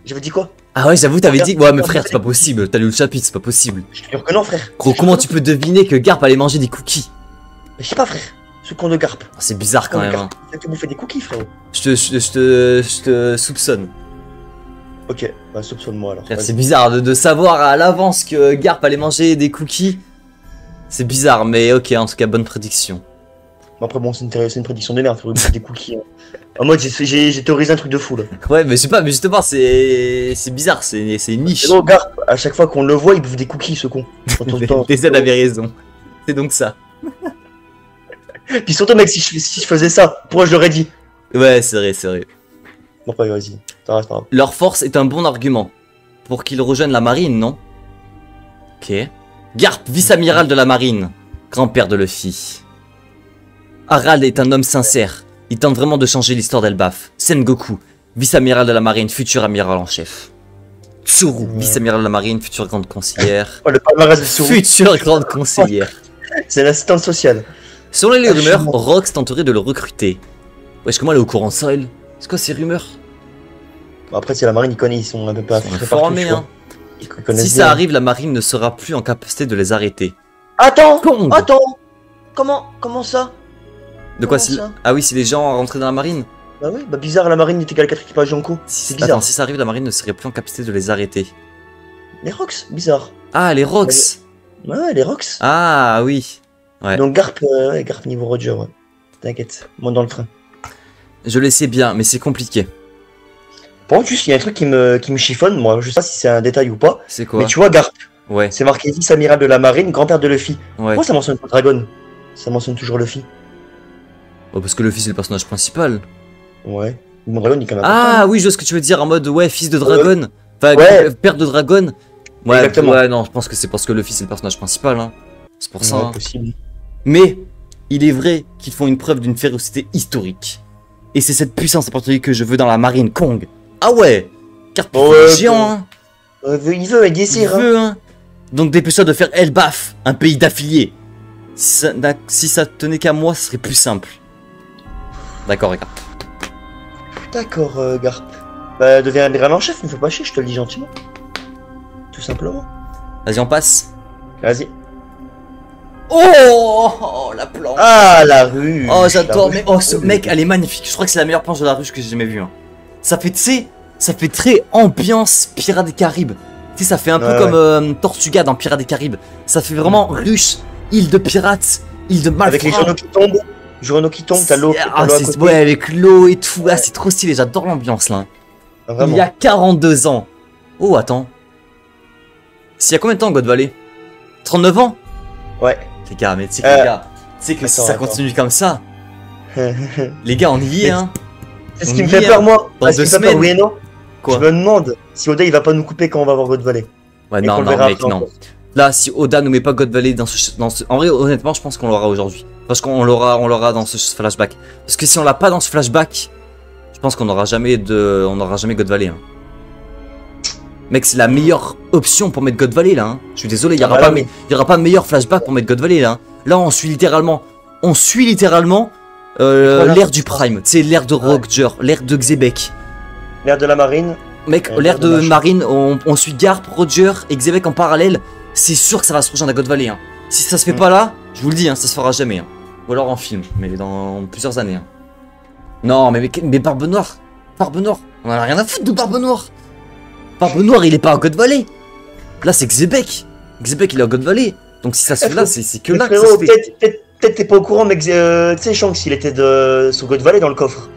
J'avais dit quoi? Ah ouais, j'avoue, t'avais dit. Ouais, mais frère, c'est pas possible. T'as lu le chapitre, c'est pas possible. Je te jure que non, frère. Gros, comment tu peux deviner que Garp allait manger des cookies? Mais je sais pas, frère. Ce con de Garp. C'est bizarre quand même. Il a bouffer des cookies, frérot. Je te soupçonne. Ok, bah soupçonne-moi alors. C'est bizarre de savoir à l'avance que Garp allait manger des cookies. C'est bizarre, mais ok, en tout cas, bonne prédiction. Après, bon, c'est une prédiction de merde, faire des cookies. Hein. En mode, j'ai théorisé un truc de fou là. Ouais, mais je sais pas, mais justement, c'est bizarre, c'est une niche. Et donc, Garp, à chaque fois qu'on le voit, il bouffe des cookies, ce con. Déjà, avait raison. C'est donc ça. Puis surtout, mec, si je faisais ça, pourquoi je l'aurais dit? Ouais, c'est vrai, c'est vrai. Bon, pas vas-y. Ça reste pas grave. Leur force est un bon argument pour qu'ils rejoignent la marine, non? Ok. Garp, vice-amiral de la marine, grand-père de Luffy. Harald est un homme sincère. Il tente vraiment de changer l'histoire d'Elbaf. Sengoku, vice-amiral de la marine, futur amiral en chef. Tsuru, vice-amiral de la marine, future grande conseillère. Oh, le palmarès de Tsuru. Future grande conseillère. C'est l'assistante sociale. Selon les rumeurs, Rox tenterait de le recruter. Wesh, comment elle est au courant de ça, elle? C'est quoi ces rumeurs? Bon, après, c'est la marine, ils connaissent, ils sont un peu pas informés, hein. Si ça arrive, la marine ne sera plus en capacité de les arrêter. Attends! Kong. Attends! Comment ça? De quoi si... Ah oui, si les gens rentraient dans la marine? Bah oui, bah bizarre, la marine était qu'à 4 équipages Yonko. C'est bizarre. Attends, si ça arrive, la marine ne serait plus en capacité de les arrêter. Les Rox, bizarre. Ah, les Rox. Ouais, les Rox. Ah oui. Ouais. Donc Garp niveau Roger, ouais. T'inquiète, monte dans le train. Je le sais bien, mais c'est compliqué. Par contre, juste, il y a un truc qui me chiffonne, moi, je sais pas si c'est un détail ou pas. C'est quoi? Mais tu vois, Garp, ouais. c'est marqué vice-amiral de la marine, grand-père de Luffy. Ouais. Pourquoi ça mentionne pas Dragon? Ça mentionne toujours Luffy. Oh, parce que Luffy c'est le personnage principal. Ouais. Bon, Dragon, il est quand même Ah important. oui, je vois ce que tu veux dire, en mode, ouais, fils de Dragon. Enfin, ouais. Père de Dragon. Ouais, exactement. Ouais, non, je pense que c'est parce que Luffy c'est le personnage principal, hein. C'est pour ça. Ouais, hein. possible. Mais, il est vrai qu'ils font une preuve d'une férocité historique. Et c'est cette puissance en particulier que je veux dans la marine Kong. Ah ouais! Car géant, hein. Il veut, il désire. Il veut, hein. Donc dépêche-toi de faire Elbaf, un pays d'affiliés. Si ça tenait qu'à moi, ce serait plus simple. D'accord, regarde. D'accord, Garp. Bah, deviens amiral en chef, ne faut pas chier, je te le dis gentiment. Tout simplement. Vas-y, on passe. Vas-y. Oh, la planche. Ah, la ruche. Oh, j'adore. Mais oh, ce mec, elle est magnifique. Je crois que c'est la meilleure planche de la ruche que j'ai jamais vue. Hein. Ça fait, tu sais, ça fait très ambiance Pirates des Caraïbes. Tu sais, ça fait un peu comme Tortuga dans Pirates des Caraïbes. Ça fait vraiment ruche, île de pirates, île de malfrats. Avec les journaux qui tombent, t'as l'eau. Ouais, avec l'eau et tout. Ah, c'est trop stylé. J'adore l'ambiance là. Vraiment. Il y a 42 ans. Oh, attends. S'il y a combien de temps, God Valley? 39 ans? Ouais. Les gars, mais tu sais que, les gars, tu sais que si ça continue comme ça, les gars, on y est, hein. C'est ce qui me fait peur, moi. Dans 2 semaines. Oui et non. Quoi? Je me demande si Oda il va pas nous couper quand on va voir God Valley. Ouais, non, non, mec, non. Là, si Oda nous met pas God Valley dans ce. En vrai, honnêtement, je pense qu'on l'aura aujourd'hui. Parce qu'on l'aura dans ce flashback. Parce que si on l'a pas dans ce flashback, je pense qu'on n'aura jamais God Valley. Hein. Mec, c'est la meilleure option pour mettre God Valley là. Hein. Je suis désolé, il y aura pas meilleur flashback pour mettre God Valley là. Hein. Là, on suit littéralement l'ère du Prime. Tu sais, l'ère de Roger, l'ère de Xebec. L'ère de la marine. Mec, l'ère de marine, on suit Garp, Roger et Xebec en parallèle. C'est sûr que ça va se rejoindre à God Valley. Hein. Si ça se fait pas là, je vous le dis, hein, ça se fera jamais. Hein. Ou alors en film, mais dans plusieurs années. Hein. Non, mais Barbe Noire. Barbe Noire. On en a rien à foutre de Barbe Noire. Barbe Noire, il est pas à God Valley. Là, c'est Xebec. Xebec, il est à God Valley. Donc si ça se fait là, c'est que là que ça se fait. Peut-être t'es pas au courant, mais tu sais, Shanks, il était sur God Valley dans le coffre.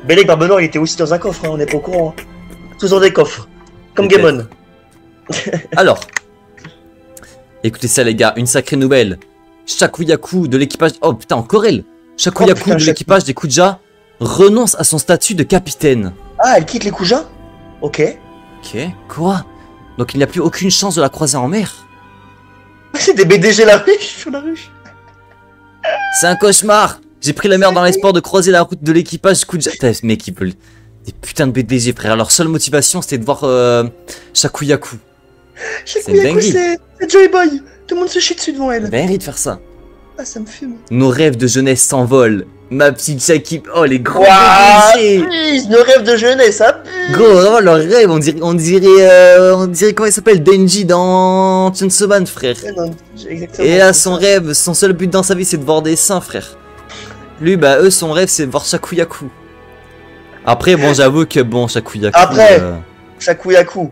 Belek Barbe Noire, il était aussi dans un coffre, hein, on n'est pas au courant. Hein. Tous dans des coffres. Comme Gamon. Alors. Écoutez ça, les gars, une sacrée nouvelle. Shakuyaku de l'équipage. Oh putain, encore elle. Shakuyaku de l'équipage des Kuja renonce à son statut de capitaine. Ah, elle quitte les Kuja? Ok. Ok, quoi? Donc il n'y a plus aucune chance de la croiser en mer? C'est des BDG la ruche sur la ruche. C'est un cauchemar. J'ai pris la mer dans l'espoir de croiser la route de l'équipage Kuja. Putain, ce mec, il peut... Des putains de BDG, frère. Leur seule motivation, c'était de voir Shakuyaku. Shakuyaku, c'est Joy Boy. Tout le monde se chie dessus devant elle. Ben, de faire ça. Ah, ça me fume. Nos rêves de jeunesse s'envolent. Ma petite Shaki... Oh, les gros BDG. Nos rêves de jeunesse, ça. Gros, vraiment, leurs rêves, on dirait comment il s'appelle, Denji dans Chainsaw Man, frère. Non, exactement. Et là, son rêve, son seul but dans sa vie, c'est de voir des seins, frère. Lui, bah, son rêve, c'est de voir Shakuyaku. Après, bon, j'avoue que bon, Shakuyaku. Après, Shakuyaku.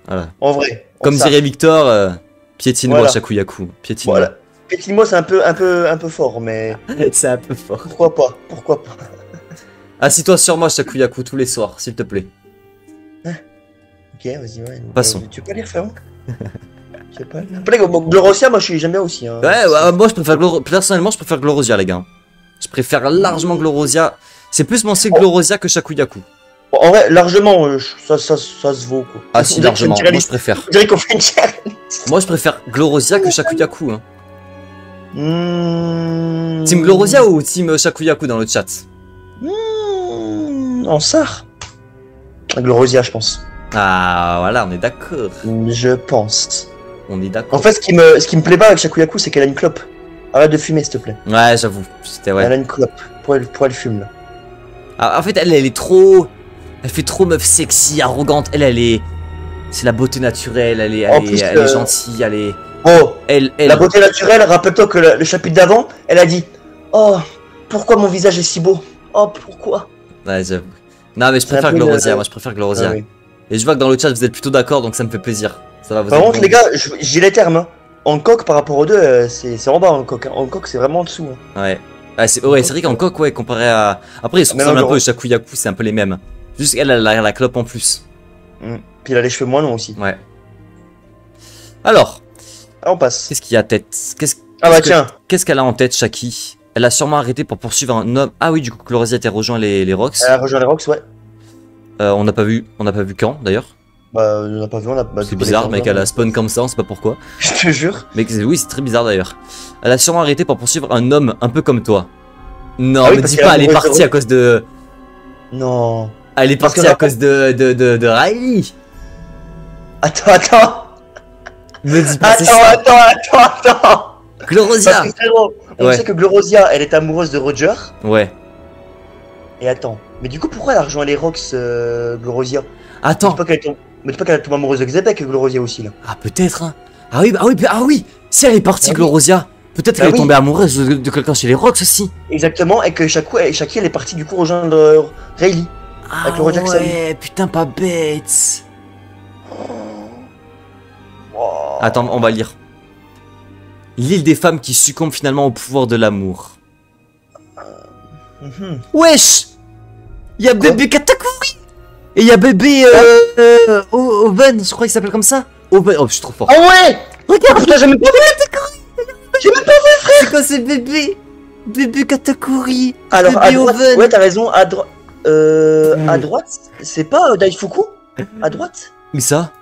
Voilà. En vrai. Comme dirait Victor, piétine-moi Voilà. Shakuyaku. Piétine-moi. Voilà. Effectivement, c'est un peu fort, mais C'est un peu fort. pourquoi pas? Pourquoi pas? Assis-toi sur moi, Shakuyaku, tous les soirs, s'il te plaît. Ok, vas-y, ouais. Passons. Tu veux pas lire, frérot? Tu veux pas lire? Après, Glorosia, moi, j'aime bien aussi. Hein. Ouais, moi, je préfère personnellement, je préfère Glorosia, les gars. Je préfère largement Glorosia. C'est plus mon style Glorosia que Shakuyaku. Bon, en vrai, largement, ça se vaut, quoi. Ah si, largement, moi je préfère. Je dirais qu'on fait une challenge. Moi je préfère Glorosia que Shakuyaku. Hein. Mmh... Team Glorosia ou Team Shakuyaku dans le chat? En Sar Glorosia, je pense. Ah voilà, on est d'accord. Je pense. On est d'accord. En fait, ce qui me plaît pas avec Shakuyaku, c'est qu'elle a une clope. Arrête de fumer, s'il te plaît. Ouais, j'avoue. C'était ouais. Elle a une clope. Pour elle fume, là. Ah, en fait, elle est trop... Elle fait trop meuf sexy, arrogante. Elle est... C'est la beauté naturelle, elle est gentille, elle est... Oh, elle... La beauté naturelle, rappelle-toi que le chapitre d'avant, elle a dit « Oh, pourquoi mon visage est si beau? Oh, pourquoi ?» Ouais, j'avoue. Non, mais je préfère Glorosia, moi je préfère Glorosia. Ah, oui. Et je vois que dans le chat, vous êtes plutôt d'accord, donc ça me fait plaisir. Ça va, vous Par êtes contre, bons. les gars, j'ai les termes. Hein. Hancock, par rapport aux deux, c'est en bas, Hancock. Hein. Hancock, c'est vraiment en dessous. Hein. Ouais. Ah, c'est vrai qu'Hancock, ouais, comparé à... Après, ils se ressemblent un peu, Shakuyaku, c'est un peu les mêmes. Juste qu'elle a la clope en plus. Puis elle a les cheveux moins longs aussi. Ouais. Alors, on passe. qu'est-ce qu'il y a tête? Tiens. Qu'est-ce qu'elle a en tête, Shaki? Elle a sûrement arrêté pour poursuivre un homme. Ah oui, du coup, Glorosia était rejoint les Rocks. Elle a rejoint les Rocks, ouais. On n'a pas vu quand d'ailleurs. Bah, on n'a pas vu, c'est bizarre, mec, elle a spawn comme ça, on sait pas pourquoi. Je te jure. Mais oui, c'est très bizarre d'ailleurs. Elle a sûrement arrêté pour poursuivre un homme un peu comme toi. Non, ah oui, me dis pas, elle est partie à cause de. Non. Elle est partie à cause de Riley. Attends. Me dis pas, attends. Glorosia. Parce que, frérot, on sait que Glorosia, elle est amoureuse de Roger. Ouais. Et attends. Mais du coup, pourquoi elle a rejoint les Rocks, Glorosia? Attends. Mais dis pas qu'elle est tombée amoureuse de Xebek, Glorosia aussi, là. Ah, peut-être, hein. Ah oui. Si elle est partie, Glorosia. Peut-être qu'elle est tombée amoureuse de quelqu'un chez les Rocks aussi. Exactement, et que Shaki, elle est partie du coup rejoindre Rayleigh. Ah avec le Roger ouais, putain, pas bête. Oh. Attends, on va lire. L'île des femmes qui succombent finalement au pouvoir de l'amour. Wesh. Il y a bébé Katakuri. Et il y a bébé Oven, je crois qu'il s'appelle comme ça. Oven, oh je suis trop fort. Ah ouais. Regarde, putain, j'ai même pas vu Katakuri. J'ai même pas vu, frère. C'est quoi ces bébés? Bébé Katakuri. Alors bébé à droite, Oven. ouais t'as raison, à droite, c'est pas Daifuku? À droite? Mais ça?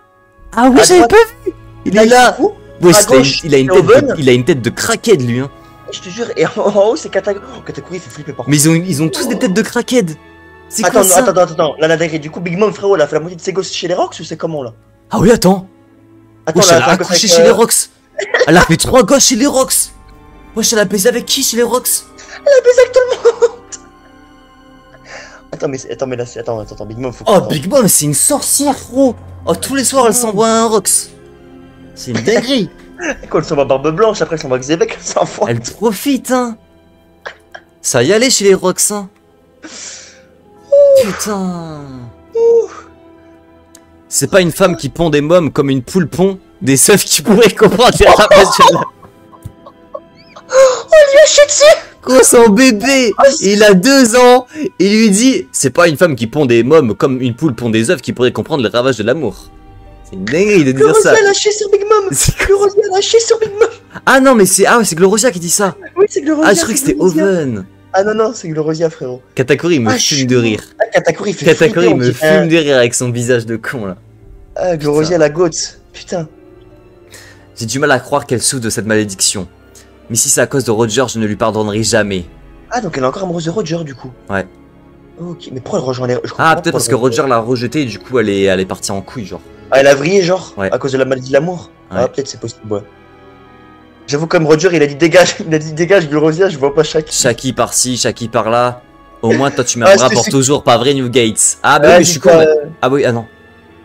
Ah oui, j'avais pas vu. Il est là. Ouais, il a une tête de crackhead lui hein. Je te jure, et en haut c'est Katakuri. Katakuri il fait flipper par contre. Mais ils ont tous des têtes de crackhead. C'est quoi ça? Attends, là du coup Big Mom frérot elle a fait la moitié de ses gosses chez les Rocks ou c'est comment là? Ah oui attends. Wesh, elle a accouché chez les Rocks. Elle a fait 3 gosses chez les Rocks. Wesh, elle a baisé avec qui chez les Rocks? Elle a baisé avec tout le monde. Attends, mais là, attends, Big Mom, faut que... Oh, Big Mom, c'est une sorcière, gros. Oh, tous les soirs, elle s'envoie un Rocks. C'est une dinguerie. Quand elle s'envoie Barbe Blanche, après elle s'envoie Xebec, elle s'envoie. Elle profite, hein. Ça y allait chez les Rocks, hein. Putain. C'est pas une femme qui pond des mômes comme une poule pond des seufs qui pourraient comprendre les ravages de la... Oh, il lui a chié dessus. Gros, son bébé, il a 2 ans, il lui dit c'est pas une femme qui pond des mômes comme une poule pond des œufs qui pourrait comprendre les ravages de l'amour. C'est une dinguerie de dire ça. Glorosia l'a chié sur Big Mom. Glorosia l'a chié sur Big Mom. Ah non mais c'est Glorosia qui dit ça. Oui c'est Glorosia. Ah je croyais que c'était Oven. Ah non c'est Glorosia frérot. Katakuri me fume de rire. Ah Katakuri me fume de rire avec son visage de con là. Ah Glorosia la gote. Putain. J'ai du mal à croire qu'elle souffre de cette malédiction. Mais si c'est à cause de Roger, je ne lui pardonnerai jamais. Ah, donc elle est encore amoureuse de Roger, du coup. Ouais. Ok, mais pourquoi elle rejoint les... Ah, peut-être parce que Roger l'a rejeté et du coup, elle est partie en couille, genre. Ah, elle a vrillé, genre ouais. À cause de la maladie de l'amour ouais. Ah, peut-être c'est possible, ouais. J'avoue, comme Roger, il a dit dégage, Glorosia, je vois pas Shaki. Shaki par-ci, Shaki par-là. Au moins, toi, tu m'aimeras pour toujours, pas vrai, New Gates. Ah, bah oui, je suis con. Ah, oui, ah non.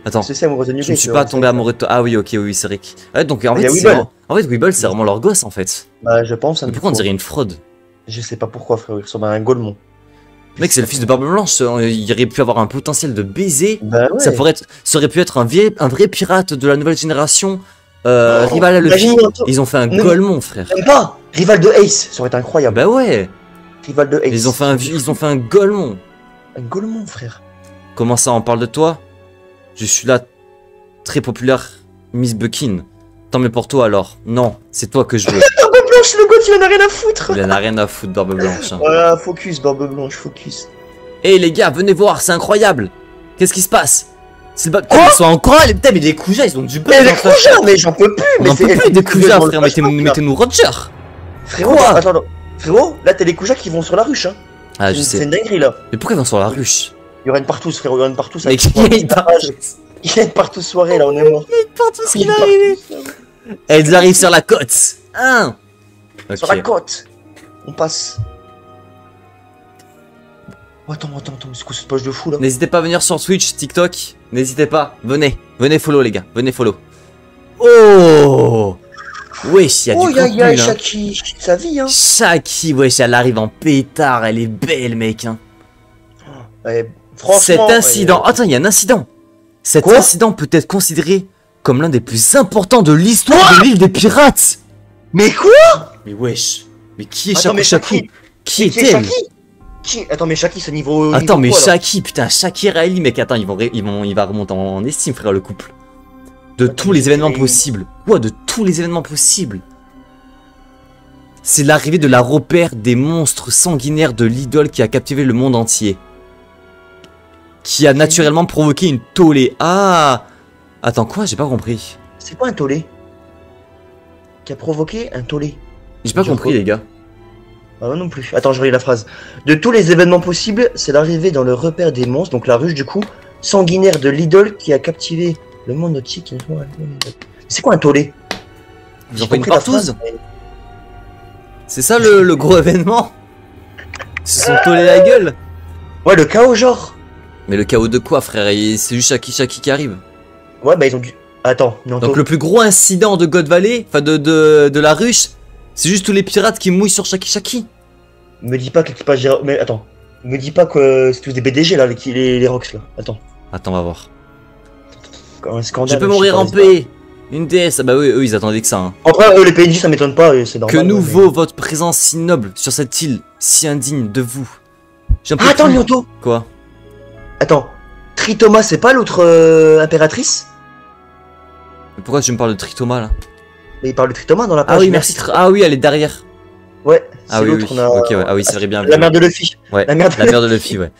Attends, je ne suis pas tombé amoureux de toi. Ah oui, ok, oui, c'est vrai. Ouais, donc en fait, Weeble, c'est vraiment leur gosse en fait. Bah, je pense. Mais pourquoi on dirait une fraude? Je sais pas pourquoi, frère, il ressemble à un Golemon. Mec, c'est le fils de Barbe Blanche, il aurait pu avoir un potentiel de baiser. Bah ouais. Ça aurait pu être un vrai pirate de la nouvelle génération. Rival à Luffy. Ils ont fait un Golemon, frère. Même pas. Rival de Ace, ça aurait été incroyable. Bah ouais. Rival de Ace. Ils ont fait un Golemon. Un Golemon, frère. Comment ça, on parle de toi? Je suis là, très populaire, Miss Buckin. Tant mieux pour toi alors. Non, c'est toi que je veux. Barbe Blanche, le goth, il en a rien à foutre. Il en a rien à foutre, Barbe Blanche. Hein. Voilà, focus, Barbe Blanche, focus. Eh les gars, venez voir, c'est incroyable. Qu'est-ce qui se passe? C'est le Ils sont encore là, putain, mais des Kuja, ils ont du buzz. Mais des Kuja, mais j'en peux plus. On en peut plus des Kuja, frère, mettez-nous Roger. Frérot, attends. Frérot, là t'as des Kuja qui vont sur la ruche, hein. Ah, je sais. C'est une dinguerie là. Mais pourquoi ils vont sur la ruche? Il y aura une partout, frérot, il y aura une partout. Mais qui est partout? Il y a une partout soirée là, on est mort. Il y a une partout ce qu'il arrive. Elles arrivent sur la côte. Hein? Sur la côte. On passe. Oh, attends, c'est quoi cette poche de fou là? N'hésitez pas à venir sur Twitch, TikTok. N'hésitez pas. Venez follow les gars. Venez follow. Oh! Wesh, y'a du contenu là. Shaki, sa vie hein. Shaki, wesh, elle arrive en pétard. Elle est belle, mec. Hein. Ouais, franchement. Cet incident. Attends, il y a un incident. Cet incident peut être considéré comme l'un des plus importants de l'histoire de l'île des pirates. Mais quoi? Mais wesh. Mais qui est Shaki? Qui est-elle? Attends, mais Shaki, ce niveau. Attends, mais Shaki, putain, Shaki et Riley, mec, attends, il va remonter en estime, frère, le couple. De tous les événements possibles. Quoi, de tous les événements possibles? C'est l'arrivée de la repère des monstres sanguinaires de l'idole qui a captivé le monde entier. Qui a naturellement provoqué une tollée. Ah! Attends, quoi? J'ai pas compris. C'est quoi un tollé? Qui a provoqué un tollé? J'ai pas compris, les gars. Ah, moi non plus. Attends, je relis la phrase. De tous les événements possibles, c'est l'arrivée dans le repère des monstres, donc la ruche du coup, sanguinaire de l'idole qui a captivé le monde nautique. C'est quoi un tollé? Ils ont pris une partouze? C'est ça le gros événement? Ils se sont tollés la gueule? Ouais, le chaos genre. Mais le chaos de quoi, frère? C'est juste Shaki qui arrive. Ouais, bah ils ont dû... Attends, donc le plus gros incident de God Valley, enfin de la ruche, c'est juste tous les pirates qui mouillent sur Shaki. Me dis pas que l'équipage... Mais attends. Me dis pas que c'est tous des BDG là, les Rox là. Attends. Attends, on va voir. Un scandale, je peux mourir en paix. Une déesse. Ah bah oui, eux ils attendaient que ça. Hein. Après, eux les PNJ ça m'étonne pas, c'est normal. Que nous vaut votre présence si noble sur cette île, si indigne de vous? Ah, attends, Lionto. Quoi? Attends. Tritoma, c'est pas l'autre impératrice? Mais pourquoi tu me parles de Tritoma là? Mais il parle de Tritoma dans la page. Ah oui, merci. Ah oui, elle est derrière. Ouais, ah oui, oui. Ok, ouais. Ah oui, c'est vrai, bien vu. La mère de Luffy. Ouais, la mère de Luffy, ouais.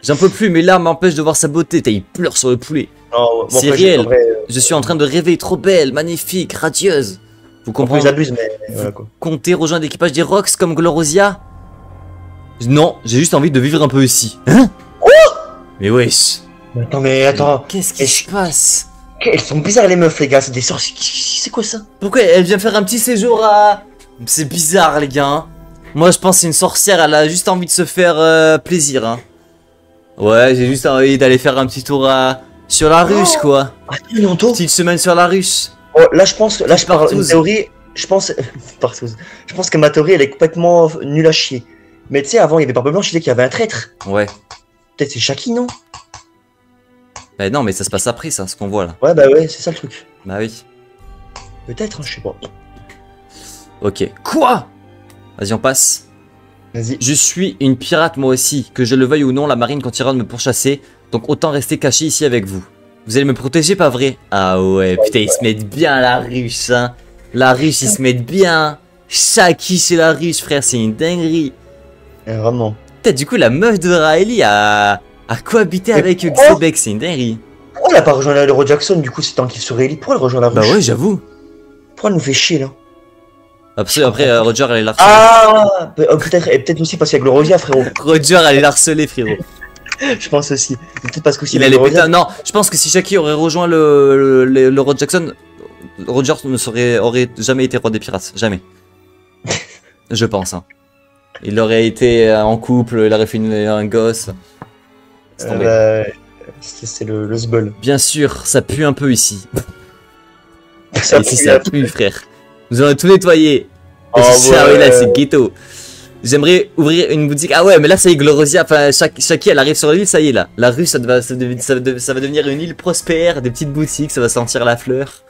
J'en peux plus, mais là m'empêche de voir sa beauté. Il pleure sur le poulet. Oh, bon, c'est réel. Je suis en train de rêver, trop belle, magnifique, radieuse. Vous comprenez? Ils abusent, mais voilà, quoi. Comptez rejoindre l'équipage des Rox comme Glorosia? Non, j'ai juste envie de vivre un peu ici. Hein? Mais wesh. Attends, mais attends. Qu'est-ce qui se passe? Elles sont bizarres les meufs, les gars. C'est des sorciers. C'est quoi ça? Pourquoi elle vient faire un petit séjour à... C'est bizarre, les gars. Hein. Moi, je pense que c'est une sorcière. Elle a juste envie de se faire plaisir. Hein. Ouais, j'ai juste envie d'aller faire un petit tour sur la ruche, quoi. Petite semaine sur la ruche. Oh, là, je pense, là, je parle une théorie. Je pense, je pense que ma théorie, elle est complètement nulle à chier. Mais tu sais, avant, il y avait Barbe Blanche, je disais qu'il y avait un traître. Ouais. Peut-être c'est Shaki, non? Bah non, mais ça se passe après, ça, ce qu'on voit là. Ouais, bah ouais, c'est ça le truc. Bah oui. Peut-être, hein, je sais pas. Ok. Quoi? Vas-y, on passe. Vas-y. Je suis une pirate moi aussi. Que je le veuille ou non, la marine continuera de me pourchasser. Donc autant rester caché ici avec vous. Vous allez me protéger, pas vrai? Ah ouais, putain, ils se mettent bien à la ruche, hein. La ruche, ils se mettent bien. Shaki chez la ruche, frère, c'est une dinguerie. Vraiment. Peut-être du coup, la meuf de Riley a cohabité avec Xebec, c'est une dinguerie. Pourquoi elle a pas rejoint l'Euro Jackson, du coup, c'est un kiff sur Riley? Pourquoi elle rejoint la ruche? Bah ouais, j'avoue. Pourquoi elle nous fait chier, là? Après, Roger, elle est harcelée. Ah, peut-être aussi parce qu'il y a Glorosia, frérot. Roger, elle est harcelée, frérot. Je pense aussi. Peut-être parce que il allait péter. Non, je pense que si Shaki aurait rejoint l'Euro Jackson, Roger aurait jamais été roi des pirates. Jamais. Je pense, hein. Il aurait été en couple, il aurait fait un gosse. C'est le sbul. Bien sûr, ça pue un peu ici. Ça pue, frère. Nous allons tout nettoyer. Oh, oui, là, c'est ghetto. J'aimerais ouvrir une boutique. Ah ouais, mais là, ça y est, Glorosia, enfin, Shaki, elle arrive sur l'île, ça y est, là. La rue, ça va devenir une île prospère, des petites boutiques, ça va sentir la fleur.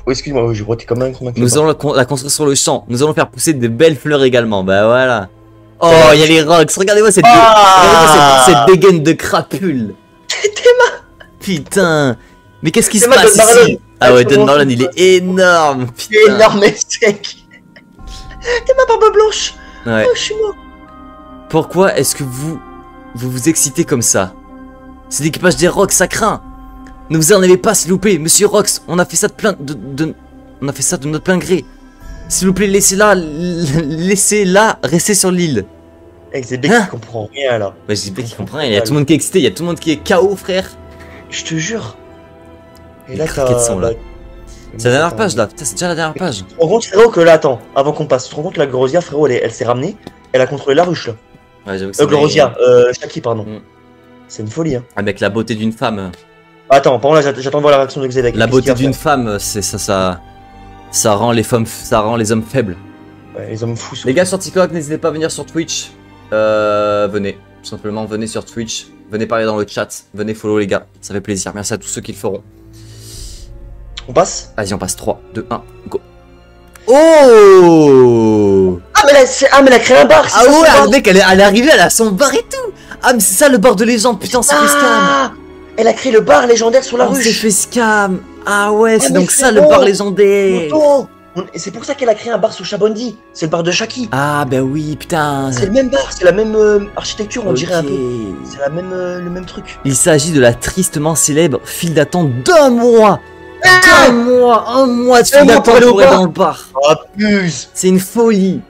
Oh, excuse-moi, je t'es comme un Nous allons la construire sur le champ. Nous allons faire pousser de belles fleurs également. Bah voilà. Oh, il y a les rocks. Regardez-moi cette, cette dégaine de crapule. Putain. Mais qu'est-ce qui se passe ici? Ah ouais, Don Marlon, il est énorme. Il est énorme et sec. T'es ma barbe blanche. Ouais. Oh, je suis mort. Pourquoi est-ce que vous excitez comme ça? C'est l'équipage des Rocks, ça craint. Ne vous en avez pas, s'il vous plaît, Monsieur Rox. On a fait ça on a fait ça de notre plein gré. S'il vous plaît, laissez-la rester sur l'île. Xébec qui comprend rien là. Bah, Xébec qui comprend rien. Il y a tout le monde qui est excité, il y a tout le monde qui est KO, frère. Je te jure. Et les là, crickets sont là. C'est la dernière page là, putain, c'est déjà la dernière page. Tu te rends compte, frérot, que là, attends, avant qu'on passe, tu te rends compte que la Glorosia, frérot, elle s'est ramenée, elle a contrôlé la ruche là. Ouais, j'avoue que c'est. Glorosia, Shaki, pardon. C'est une folie, hein. Avec la beauté d'une femme. Attends, par contre, là, j'attends de voir la réaction de Xébec. La beauté d'une femme, c'est ça rend les femmes, ça rend les hommes faibles. Ouais, les hommes fous. Les gars sur TikTok, n'hésitez pas à venir sur Twitch. Venez, tout simplement, venez sur Twitch. Venez parler dans le chat. Venez follow les gars, ça fait plaisir. Merci à tous ceux qui le feront. On passe? Vas-y, on passe 3, 2, 1, go. Oh! Ah mais elle a créé un bar. Ah ouais, le mec, elle est arrivée, elle a son bar et tout. Ah mais c'est ça le bar de légende, putain, c'est fait scam. Elle a créé le bar légendaire sur la ruche. C'est fait scam. Ah ouais, c'est donc ça le bar légendaire. Et c'est pour ça qu'elle a créé un bar sous Chabondi. C'est le bar de Shaki. Ah bah oui, putain. C'est le même bar, c'est la même architecture, on dirait un peu. C'est la même, le même truc. Il s'agit de la tristement célèbre file d'attente d'un mois. Un mois de file d'attente pour être dans le bar. Oh puce. C'est une folie.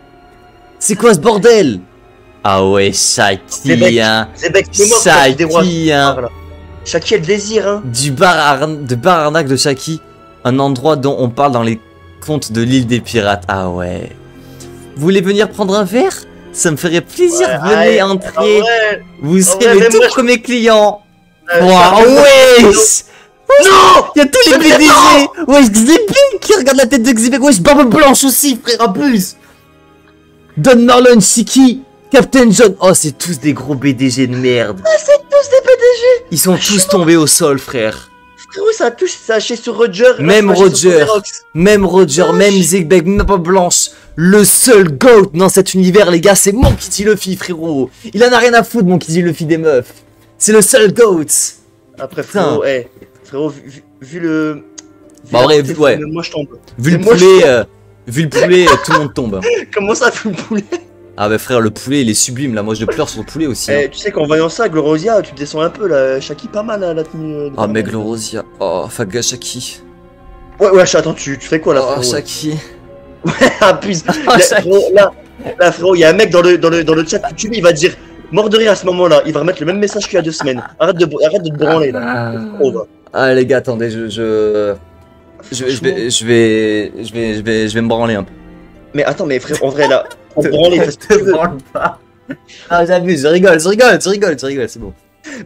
C'est quoi ce bordel? Ah ouais, Shaki, hein. Shaki, hein. Shaki a le désir, hein. Du bar arnaque de Shaki. Un endroit dont on parle dans les contes de l'île des pirates. Ah ouais. Vous voulez venir prendre un verre? Ça me ferait plaisir. Venez entrer. Vous serez le tout premier client. Waouh, ouais. Non! Y'a tous les BDG! Wesh, Xébec qui regarde la tête de Xébec! Wesh, Barbe Blanche aussi, frère, abuse! Don Marlon, Shiki, Captain John. Oh, c'est tous des gros BDG de merde. Ah, c'est tous des BDG! Ils sont tous tombés au sol, frère. Frérot, ça a tous haché sur Roger. Même Roger, même Xébec, même Barbe Blanche. Le seul GOAT dans cet univers, les gars, c'est mon Kitty Luffy, frérot. Il en a rien à foutre, mon Kitty Luffy des meufs. C'est le seul GOAT. Après, frérot, frérot, vu le... Bah, ouais, ouais. Moi, je tombe. Vu le poulet, tout le monde tombe. Comment ça, vu le poulet? Ah bah frère, le poulet il est sublime là, moi je pleure sur le poulet aussi. Hein. Tu sais qu'en voyant ça, Glorosia, tu descends un peu là, Shaki pas mal la tenue. Oh mais Glorosia, oh Faga Shaki. Ouais, attends, tu fais quoi là? Oh Shaki. Ouais, puce. Là frérot, il y a un mec dans le chat YouTube, il va te dire mort de rire à ce moment-là, il va remettre le même message qu'il y a 2 semaines. Arrête de te branler là. Ah les gars, attendez, je vais me branler un peu. Mais attends, mais frère, en vrai là, on te branle, te branle pas. Ah j'abuse, je rigole, c'est bon.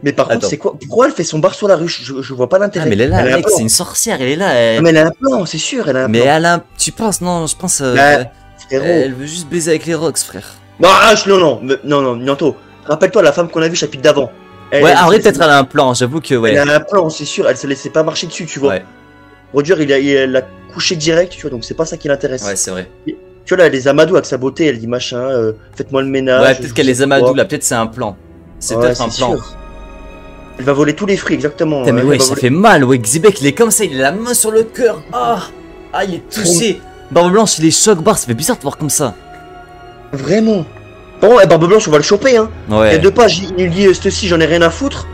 Mais par contre, c'est quoi? Pourquoi elle fait son bar sur la ruche? Je vois pas l'intérêt. Ah mais elle est là, mec, c'est une sorcière, elle est là. Mais elle a un plan, c'est sûr, elle a un plan. Mais elle a un... Tu penses, non, je pense... elle veut juste baiser avec les Rocks, frère. Non, Nianto. Rappelle-toi la femme qu'on a vue chapitre d'avant. Ouais, en vrai, peut-être elle a un plan, j'avoue que, ouais. Elle a un plan, c'est sûr, elle se laissait pas marcher dessus, tu vois. Ouais. Roger, il l'a couché direct, tu vois, donc c'est pas ça qui l'intéresse. Ouais, c'est vrai. Tu vois, là, elle les amadou avec sa beauté, elle dit machin, faites-moi le ménage. Ouais, peut-être qu'elle les amadou, là, peut-être c'est un plan. C'est peut-être un plan. Sûr. Elle va voler tous les fruits, exactement. Putain, mais ouais, ça fait mal, ouais, Xébec, il est comme ça, il a la main sur le cœur. Ah, il est touché. Barbe Blanche, il est choc barre, ça fait bizarre de voir comme ça. Vraiment. Bon, Barbe Blanche, on va le choper, hein. Ouais. Il y a 2 pages, il dit, ceci, j'en ai rien à foutre.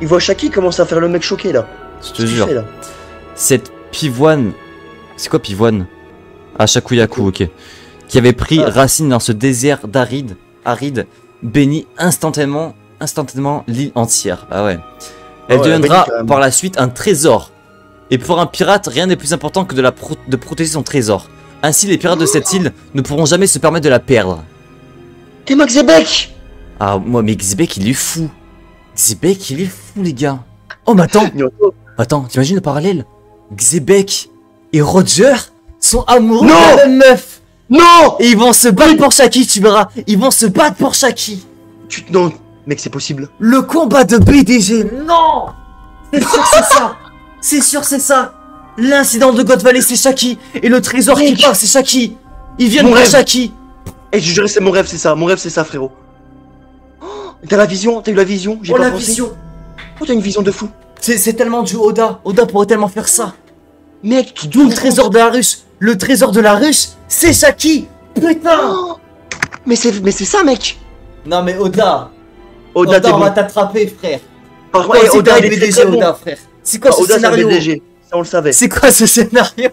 Il voit Shaki commence à faire le mec choqué, là. Je te jure. Cette pivoine... C'est quoi pivoine? Ah, Shakuyaku, ok. Qui avait pris racine dans ce désert aride, bénit instantanément l'île entière. Ah ouais. Elle deviendra par la suite un trésor. Et pour un pirate, rien n'est plus important que de protéger son trésor. Ainsi, les pirates de cette île ne pourront jamais se permettre de la perdre. T'es Max Xébec! Ah, moi, mais Xébec, il est fou. Xébec, il est fou, les gars. Oh, mais attends. Attends, t'imagines le parallèle? Xébec et Roger sont amoureux de la même meuf. Non. Et ils vont se battre pour Shaki, tu verras. Ils vont se battre pour Shaki. Non, mec, c'est possible. Le combat de BDG. Non. C'est sûr, c'est ça. C'est sûr, c'est ça. L'incident de God Valley, c'est Shaki. Et le trésor qui part, c'est Shaki. Ils viennent pour Shaki. Et je jure, c'est mon rêve, c'est ça. Mon rêve, c'est ça, frérot. Oh, t'as la vision, t'as eu la vision. Oh, la vision. Oh, t'as une vision de fou. C'est tellement du Oda. Oda pourrait tellement faire ça. Mec, D'où le trésor de la ruche. Le trésor de la ruche, c'est Shaki. Putain. Oh, mais c'est ça, mec. Non, mais Oda. Oda, on va t'attraper, frère. Par contre, Oda, il est BDG, Oda, frère. C'est quoi ce scénario? BDG. Ça, on le savait. C'est quoi ce scénario?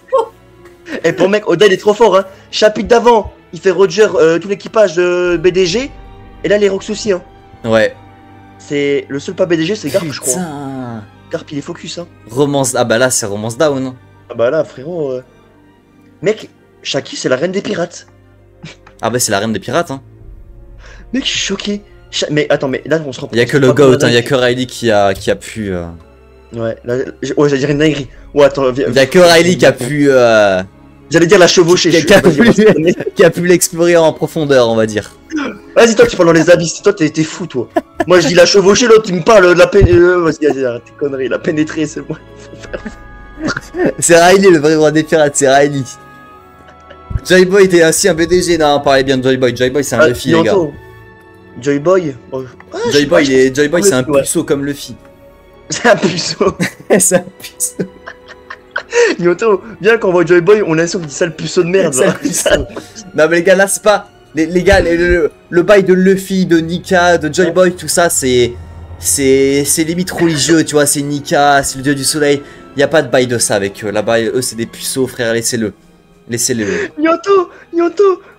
Et pour mec, Oda, il est trop fort, hein. Chapitre d'avant, il fait Roger, tout l'équipage de BDG. Et là, les Rox aussi, hein. Ouais. C'est le seul pas BDG, c'est Garp, je crois. Putain. Garp, il est focus, hein. Romance. Ah bah là, c'est Romance Down. Ah bah là, frérot. Mec, Shaki, c'est la reine des pirates. Ah bah c'est la reine des pirates, hein. Mec, je suis choqué. Mais attends, mais là, on se rend compte. Y'a que le GOAT, hein. Y'a que Riley qui a pu. Ouais, là, ouais, j'allais dire une dinguerie. Ouais, attends, viens. Y'a que Riley qui a pu. J'allais dire la chevaucher. Qui a pu l'explorer en profondeur, on va dire. Vas-y, toi, tu parles dans les abysses. Toi, t'es fou, toi. Moi, je dis la chevaucher, l'autre, il me parle de la vas-y, arrête tes conneries. La pénétrer, c'est moi. C'est Riley, le vrai roi des pirates, c'est Riley. Joy Boy était aussi un BDG. Non, parlez bien de Joy Boy. Joy Boy, c'est un Luffy, les gars. Joy Boy. Joy Boy, c'est un puceau comme Luffy. C'est un puceau. C'est un puceau. Nyoto, bien quand on voit Joy Boy, on a l'impression qu'il dit ça le puceau de merde. Non, mais les gars, là, c'est pas. Les gars, le bail de Luffy, de Nika, de Joy Boy, tout ça, c'est limite religieux, tu vois. C'est Nika, c'est le dieu du soleil. Y a pas de bail de ça avec eux. Là-bas, eux, c'est des puceaux, frère. Laissez-le. Laissez-le. Nyoto,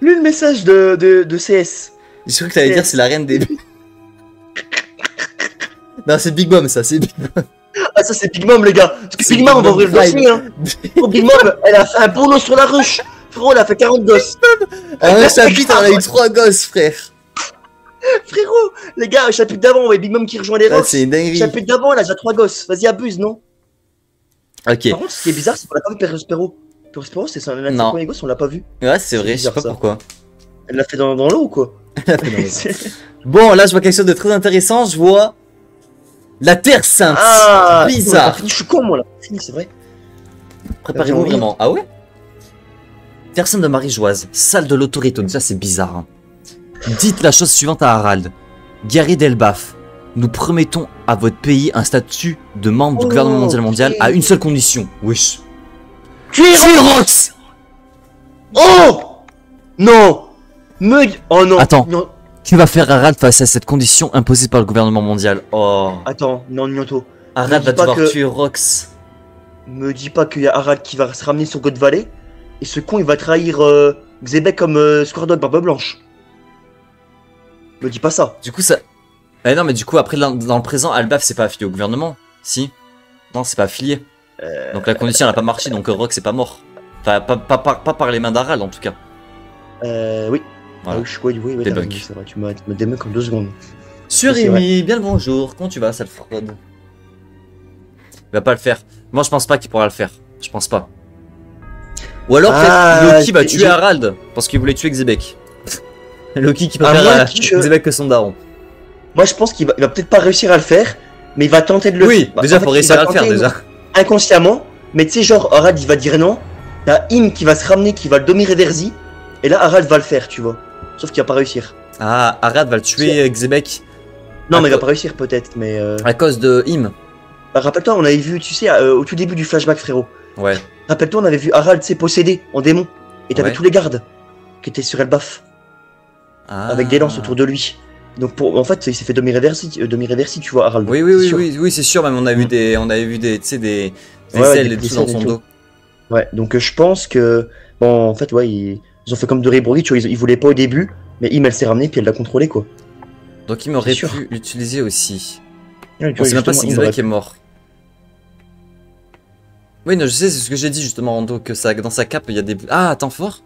lu le message de CS. J'ai cru que t'allais dire c'est la reine des. Non, c'est Big Mom, ça, c'est Big Mom. Ah, ça, c'est Big Mom, les gars. Parce que Big Mom, on va ouvrir le dossier, hein. Oh, Big Mom, elle a fait un boulot sur la ruche. Frérot, elle a fait 40 gosses. Ah ouais, chapitre, elle a eu 3 gosses, frère. Frérot, les gars, chapitre d'avant, on voit Big Mom qui rejoint les Rox. C'est une dinguerie. Chapitre d'avant, elle a déjà 3 gosses. Vas-y, abuse, non? Ok. Par contre, ce qui est bizarre, c'est qu'on l'a pas vu Perospero. Perospero, c'est un Non. premier gosse, on l'a pas vu. Ouais, c'est vrai, je sais pas pourquoi. Elle l'a fait dans l'eau ou quoi? Bon, là, je vois quelque chose de très intéressant. Je vois la Terre Sainte. Ah, bizarre. Je suis con, moi, là. Fini, c'est vrai. Préparez-vous vraiment. Ah ouais? Terre Sainte de Marie-Joise, salle de l'autorité. Déjà, c'est bizarre. Hein. Dites la chose suivante à Harald. Guerrier d'Elbaf, nous promettons à votre pays un statut de membre du gouvernement mondial à une seule condition. Wesh. Rox. Oh non. Oh non. Attends. Non. Que va faire Harald face à cette condition imposée par le gouvernement mondial? Oh. Attends, non, Nyoto. Harald va devoir tuer Rox. Me dis pas qu'il y a Harald qui va se ramener sur God Valley. Et ce con, il va trahir Xebec comme Square Barbe Blanche. Me dis pas ça. Du coup, ça. Eh non, mais du coup, après, dans le présent, Albaf, c'est pas affilié au gouvernement. Si. Non, c'est pas affilié. Donc la condition, elle a pas marché, donc Rox, c'est pas mort. Enfin, pas par les mains d'Harald, en tout cas. Oui. Voilà. Ah, je suis quoi, oui, c'est vrai, tu m'as démec en 2 secondes. Rémi, bien le bonjour. Comment tu vas, sale fraude? Il va pas le faire. Moi, je pense pas qu'il pourra le faire. Je pense pas. Ou alors, peut-être Loki va tuer Harald parce qu'il voulait tuer Xebec. Loki qui préfère Xebec que son daron. Moi, je pense qu'il va peut-être pas réussir à le faire, mais il va tenter de le faire. Oui, déjà, faut réussir à le faire, déjà. Inconsciemment, mais tu sais, genre, Harald, il va dire non. T'as Im qui va se ramener, qui va le dominer Verzi, et là, Harald va le faire, tu vois. Sauf qu'il va pas réussir. Ah, Harald va le tuer Xebec. Non, mais il va pas réussir, peut-être, mais. À cause de Im. Bah, rappelle-toi, on avait vu, tu sais, au tout début du flashback, frérot. Ouais. Rappelle-toi, on avait vu Harald, tu sais, possédé en démon. Et t'avais tous les gardes qui étaient sur Elbaf. Ah. Avec des lances autour de lui. Donc, en fait, il s'est fait demi-réversi, tu vois, Harald. Oui, c'est sûr, même on avait vu des, tu sais, des ailes et tout dans son dos. Ouais, donc je pense que, bon, en fait, ouais, ils ont fait comme de Rebrogi, tu vois, ils voulaient pas au début, mais Im, elle s'est ramenée, puis elle l'a contrôlé, quoi. Donc il m'aurait pu l'utiliser aussi. Ouais, on sait même pas si Xebec est mort. Oui, non, je sais, c'est ce que j'ai dit justement, Rando, que ça, dans sa cape, il y a des... Ah, temps fort.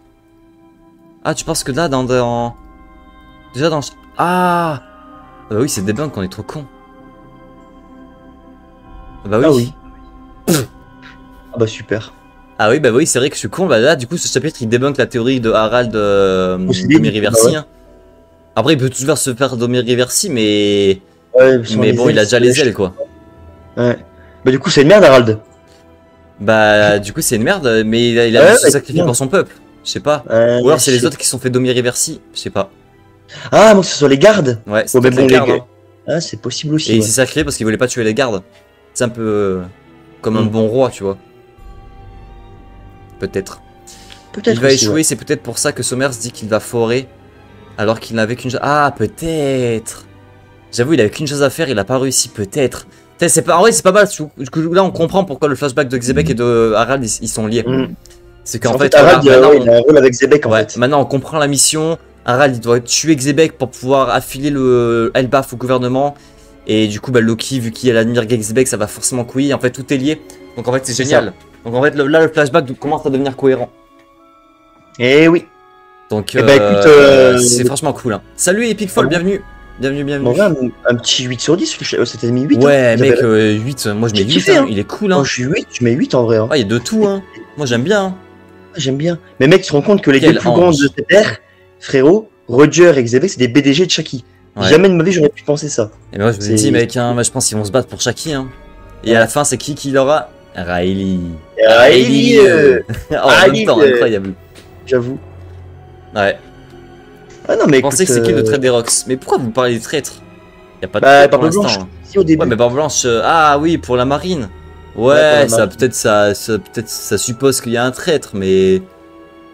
Ah, tu penses que là, déjà dans... Ah bah oui, c'est des banques, on est trop cons. Bah oui. Ah oui. Ah bah super. Ah oui, bah oui, c'est vrai que je suis con. Bah là, du coup, ce chapitre il débunk la théorie de Harald Possédé, Domi-Riversi. bah ouais. Hein. Après, il peut toujours se faire Domi-Riversi, Ouais, mais bon, il a déjà les ailes quoi. Ouais. Bah, du coup, c'est une merde, Harald. Bah, du coup, c'est une merde, mais il a Ouais, dû se ouais, sacrifier non. pour son peuple. Je sais pas. Ou alors, c'est je les sais- autres qui se sont fait Domi-Riversi. Je sais pas. Ah, donc ce sont les gardes. Ouais, c'est Ouais, mais peut-être bon, les gardes. gars. Hein. Ah, c'est possible aussi. Et il Ouais. s'est sacrifié parce qu'il voulait pas tuer les gardes. C'est un peu comme un Mm. bon roi, tu vois. Peut-être. Peut-être Il va aussi, échouer, ouais. c'est peut-être pour ça que Sommers dit qu'il va forer alors qu'il n'avait qu'une chose. Ah, peut-être. J'avoue, il avait qu'une chose à faire, il a pas réussi, peut-être. C'est pas, en vrai, c'est pas mal. Là, on comprend pourquoi le flashback de Xebec et de Harald ils sont liés. Mm. C'est qu'en fait, Harald, voilà, ouais, maintenant, il a un rôle avec Zebek, en ouais, fait. maintenant on comprend la mission. Harald il doit tuer Xebec pour pouvoir affiler le Elbaf au gouvernement. Et du coup, bah, Loki, vu qu'il admire Xebec, ça va forcément couiller. En fait, tout est lié. Donc en fait, c'est C'est génial. Donc en fait, là, le flashback commence à devenir cohérent. Eh oui. Donc, Eh bah, écoute, c'est franchement cool. Hein. Salut Epic Fall, Ouais. bienvenue. Bienvenue. Bon, un petit 8 sur 10, c'était mis 8. Ouais, hein. mec, 8, moi je mets J'ai 8, kiffé, hein. hein. Il est cool. Hein. Moi, je suis 8, je mets 8 en vrai. Hein. Ah, il y a de tout, hein. Moi j'aime bien. Hein. J'aime bien. Mais mec, tu te rends compte que les Quel deux plus grands ange. de cette ère, frérot, Roger et Xebec, c'est des BDG de Chucky. Ouais. Jamais de ma vie, j'aurais pu penser ça. Et moi je vous ai C'est- dit, mec, hein, moi je pense qu'ils vont se battre pour Shaki. Hein. Et Ouais. à la fin, c'est qui l'aura? Riley. Riley, Oh, en même temps, Riley, incroyable. J'avoue. Ouais. Ah non, mais Je pensais que c'est qui le euh, traître des Rocks? Mais pourquoi vous parlez des traîtres? Y'a pas de Bah, traître pour Barbe l'instant. Blanche, Hein. si au début. Ouais, mais Barbe Blanche, ah oui, pour la marine. Ouais, Ouais, pour la ça marine. peut-être peut-être ça suppose qu'il y a un traître, mais je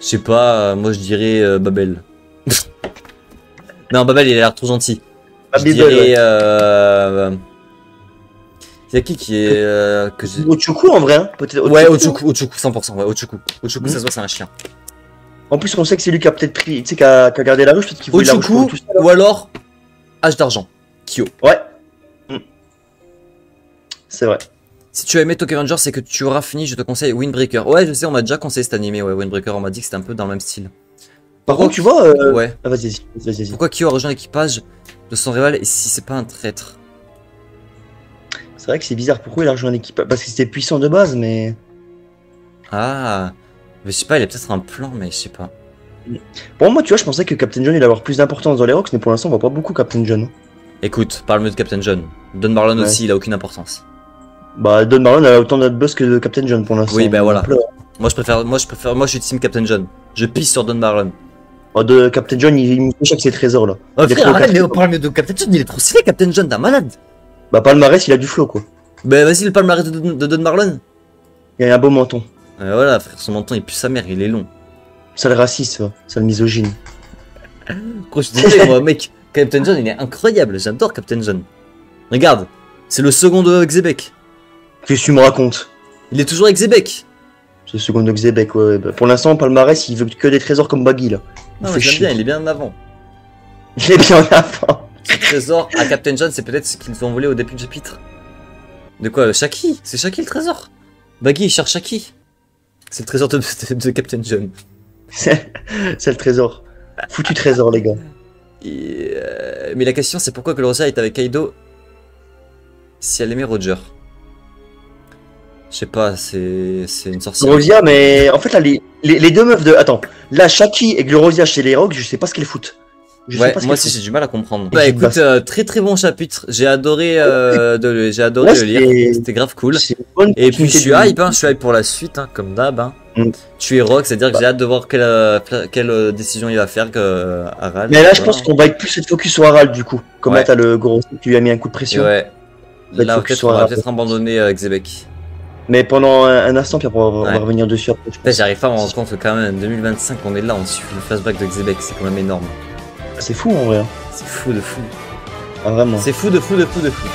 sais pas. Moi, je dirais Babel. Non, Babel, il a l'air trop gentil. Je Babel, dirais. ouais. C'est qui est que j'ai. Ochoku en vrai, hein. Peut-être Ouais, Ochoku. Ochoku, 100%. Ouais, Ochoku, Mhm. ça se voit, c'est un chien. En plus, on sait que c'est lui qui a peut-être pris, tu sais, qui a gardé la ruche, peut-être qu'il voulait la ruche pour Ochoku, lui tout seul. ou alors H d'argent. Kyo. Ouais. Mm. C'est vrai. Si tu as aimé Tokyo Revengers, c'est que tu auras fini, je te conseille Windbreaker. Ouais, je sais, on m'a déjà conseillé cet animé, ouais, Windbreaker, on m'a dit que c'était un peu dans le même style. Par contre, tu vois. Ouais. Ah, vas-y. Pourquoi Kyo a rejoint l'équipage de son rival et si c'est pas un traître? C'est vrai que c'est bizarre. Pourquoi il a rejoint l'équipe? Parce que c'était puissant de base, mais. Ah, mais je sais pas, il a peut-être un plan, mais je sais pas. Pour moi, tu vois, je pensais que Captain John il allait avoir plus d'importance dans les Rocks, mais pour l'instant, on voit pas beaucoup Captain John. Écoute, parle-moi de Captain John. Don Marlon Ouais. aussi, il a aucune importance. Bah, Don Marlon a autant de buzz que de Captain John pour l'instant. Oui, bah voilà. Pleure. Moi je suis team Captain John. Je pisse sur Don Marlon. Oh, de Captain John, il me fait avec ses trésors là. Oh Il est frère, trop arrête, mais capté. on parle mieux de Captain John, il est trop stylé Captain John, t'es malade. Bah, palmarès, il a du flow quoi. Bah vas-y, le palmarès de Don Marlon. Il a un beau menton. Voilà, frère, son menton il pue sa mère, il est long. Sale raciste, ça. Sale misogyne. Gros, je suis désolé, moi, mec. Captain John, il est incroyable. J'adore Captain John. Regarde, c'est le second de Xebec. Qu'est-ce que tu me racontes? Il est toujours Xebec. C'est le second de Xebec, ouais. Bah, pour l'instant, palmarès, il veut que des trésors comme Baggy là. Non, Il mais fait j'aime bien, chier. il est bien en avant. Il est bien en avant. Ce trésor à Captain John, c'est peut-être ce qu'ils ont volé au début du chapitre. De quoi Shaki? C'est Shaki le trésor. Baggy, il cherche Shaki. C'est le trésor de Captain John. C'est le trésor. Foutu trésor, les gars. Mais la question, c'est pourquoi Gloriosa est avec Kaido si elle aimait Roger? Je sais pas, c'est une sorcière. Gloriosa, mais en fait, là, les deux meufs de. Attends, là, Shaki et Gloriosa chez les Rocks, je sais pas ce qu'elles foutent. Je sais Ouais, pas ce moi qu'elles aussi foutent. j'ai du mal à comprendre. Et Bah j'ai écoute, pas- très bon chapitre. J'ai adoré, j'ai adoré Ouais, le lire. c'est- C'était grave cool. C'est une bonne Et puis je continuité suis de- hype, hein, je suis hype pour la suite, hein, comme d'hab. Hein. Mm. Tu es rock, c'est-à-dire que j'ai hâte de voir quelle décision il va faire que Harald. Mais là, je Voilà. pense qu'on va être plus être focus sur Harald, du coup. Comme Ouais. là, t'as le gros qui lui a mis un coup de Et pression. ouais. Va être Là focus peut-être sur on va Harald. peut-être abandonner Xebec. Mais pendant un instant, puis après, on va Ouais. revenir dessus après. je Putain, pense. j'arrive pas à me rendre compte que quand même en 2025 on est là, on suit le flashback de Xebec, c'est quand même énorme. C'est fou en vrai. Hein. C'est fou de fou. Ah, vraiment. C'est fou de fou de fou de fou.